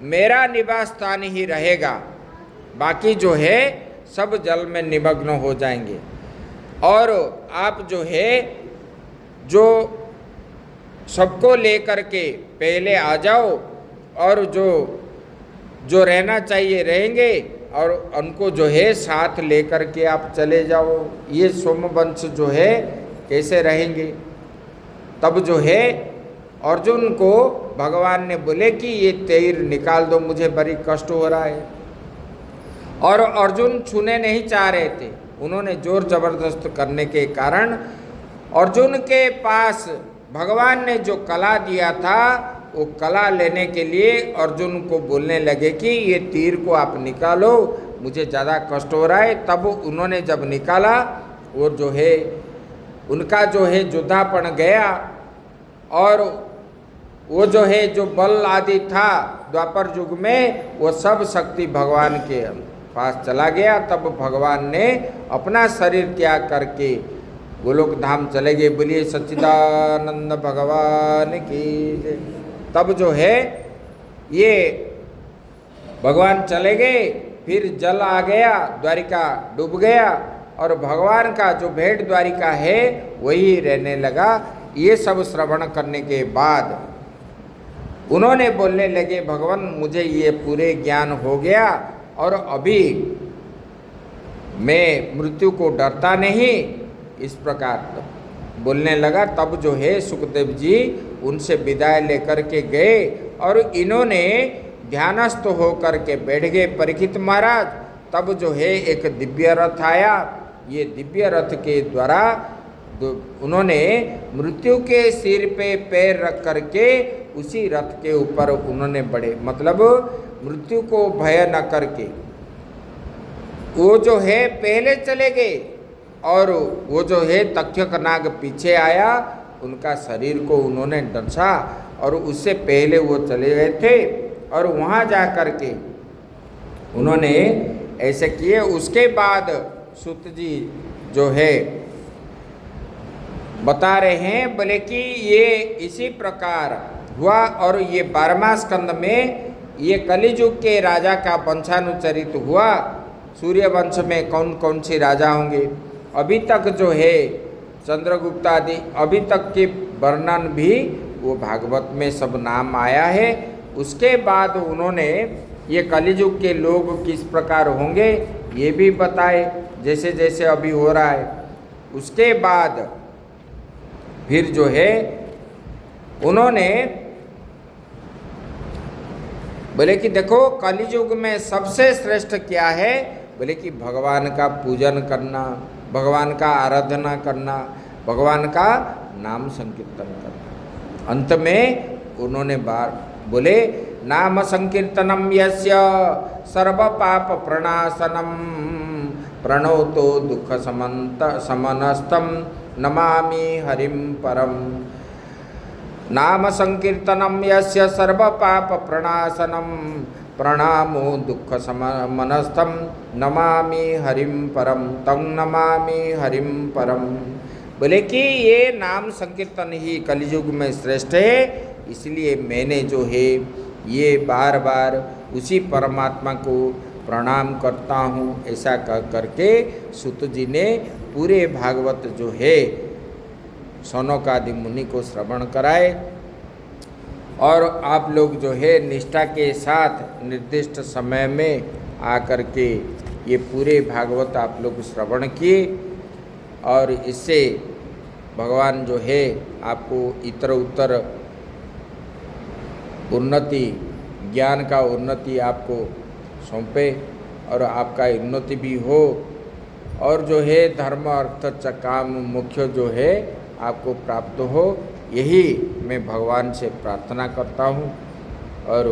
मेरा निवास स्थान ही रहेगा, बाकी जो है सब जल में निमग्न हो जाएंगे। और आप जो है जो सबको लेकर के पहले आ जाओ, और जो रहना चाहिए रहेंगे, और उनको जो है साथ लेकर के आप चले जाओ। ये सोमवंश जो है कैसे रहेंगे? तब जो है अर्जुन को भगवान ने बोले कि ये तीर निकाल दो, मुझे बड़ी कष्ट हो रहा है। और अर्जुन छूने नहीं चाह रहे थे, उन्होंने जोर जबरदस्त करने के कारण अर्जुन के पास भगवान ने जो कला दिया था, वो कला लेने के लिए अर्जुन को बोलने लगे कि ये तीर को आप निकालो, मुझे ज़्यादा कष्ट हो रहा है। तब उन्होंने जब निकाला, वो जो है उनका जो है योद्धापन गया, और वो जो है जो बल आदि था द्वापर युग में, वो सब शक्ति भगवान के पास चला गया। तब भगवान ने अपना शरीर त्याग करके गोलोक धाम चले गए। बोलिए सच्चिदानंद भगवान की जय। तब जो है ये भगवान चले गए, फिर जल आ गया, द्वारिका डूब गया, और भगवान का जो भेंट द्वारिका है वही रहने लगा। ये सब श्रवण करने के बाद उन्होंने बोलने लगे, भगवान मुझे ये पूरे ज्ञान हो गया, और अभी मैं मृत्यु को डरता नहीं, इस प्रकार बोलने लगा। तब जो है सुखदेव जी उनसे विदाई लेकर के गए, और इन्होंने ध्यानस्थ होकर के बैठ गए परीक्षित महाराज। तब जो है एक दिव्य रथ आया, ये दिव्य रथ के द्वारा उन्होंने मृत्यु के सिर पे पैर रख करके उसी रथ के ऊपर उन्होंने बढ़े, मतलब मृत्यु को भय न करके वो जो है पहले चले गए, और वो जो है तक्षक नाग पीछे आया, उनका शरीर को उन्होंने डसा, और उससे पहले वो चले गए थे, और वहाँ जा कर के उन्होंने ऐसे किए। उसके बाद सूत जी जो है बता रहे हैं, बोले कि ये इसी प्रकार हुआ, और ये 12वां स्कंद में ये कलिजुग के राजा का वंशानुचरित हुआ। सूर्य वंश में कौन कौन से राजा होंगे, अभी तक जो है चंद्रगुप्त आदि अभी तक के वर्णन भी वो भागवत में सब नाम आया है। उसके बाद उन्होंने ये कलिजुग के लोग किस प्रकार होंगे ये भी बताए, जैसे जैसे अभी हो रहा है। उसके बाद फिर जो है उन्होंने बोले कि देखो कलिजुग में सबसे श्रेष्ठ क्या है, बोले कि भगवान का पूजन करना, भगवान का आराधना करना, भगवान का नाम संकीर्तन करना। अंत में उन्होंने बोले नाम संकीर्तनम यस्य सर्व पाप प्रणाशनम प्रणोतो दुख समनस्तम नमामि हरिम परम। नाम संकीर्तनम यस्य सर्व पाप प्रणाशनम प्रणामो दुख समनस्थम नमामि हरिम परम तं नमामि हरिम परम। बोले कि ये नाम संकीर्तन ही कलियुग में श्रेष्ठ है, इसलिए मैंने जो है ये बार बार उसी परमात्मा को प्रणाम करता हूँ। ऐसा कह करके सूत जी ने पूरे भागवत जो है सौनकादि मुनि को श्रवण कराए, और आप लोग जो है निष्ठा के साथ निर्दिष्ट समय में आकर के ये पूरे भागवत आप लोग श्रवण किए, और इससे भगवान जो है आपको इतर उत्तर उन्नति, ज्ञान का उन्नति आपको सौंपे और आपका उन्नति भी हो, और जो है धर्म अर्थ च काम मुख्य जो है आपको प्राप्त हो, यही मैं भगवान से प्रार्थना करता हूँ। और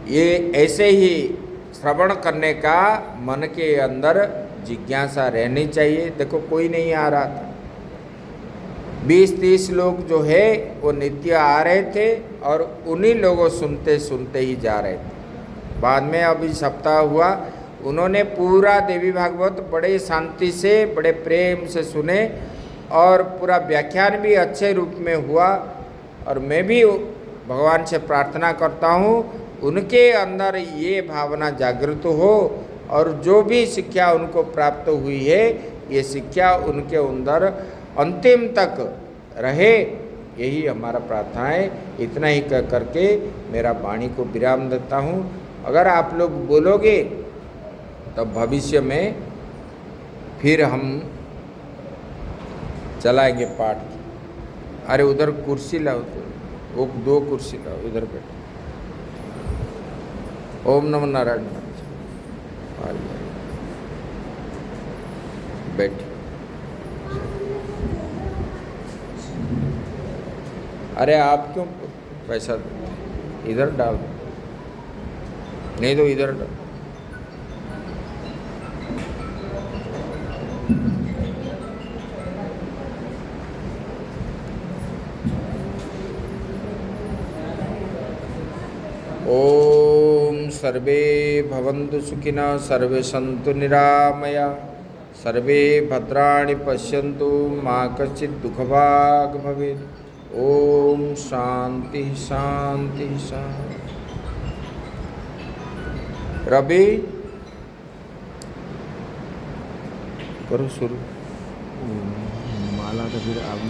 ये ऐसे ही श्रवण करने का मन के अंदर जिज्ञासा रहनी चाहिए। देखो कोई नहीं आ रहा था, 20-30 लोग जो है वो नित्य आ रहे थे और उन्हीं लोगों सुनते सुनते ही जा रहे थे। बाद में अभी सप्ताह हुआ, उन्होंने पूरा देवी भागवत बड़े शांति से बड़े प्रेम से सुने और पूरा व्याख्यान भी अच्छे रूप में हुआ। और मैं भी भगवान से प्रार्थना करता हूँ उनके अंदर ये भावना जागृत हो और जो भी शिक्षा उनको प्राप्त हुई है ये शिक्षा उनके अंदर अंतिम तक रहे, यही हमारा प्रार्थना है। इतना ही कह करके मेरा वाणी को विराम देता हूँ। अगर आप लोग बोलोगे तो भविष्य में फिर हम चलाएंगे पाठ। अरे उधर कुर्सी लाओ, वो 2 कुर्सी लाओ, इधर बैठो। ओम नमो नारायण। बैठ। अरे आप क्यों पैसा देते? इधर डाल, नहीं तो इधर डाल। ओम सर्वे भवन्तु सुखिनः, सर्वे सन्तु निरामया, सर्वे भद्राणि पश्यन्तु, मा कश्चित् दुःखभाग् भवेत्। ओम शांति शांति शांति। रवि करो शुरू। माला तो फिर आप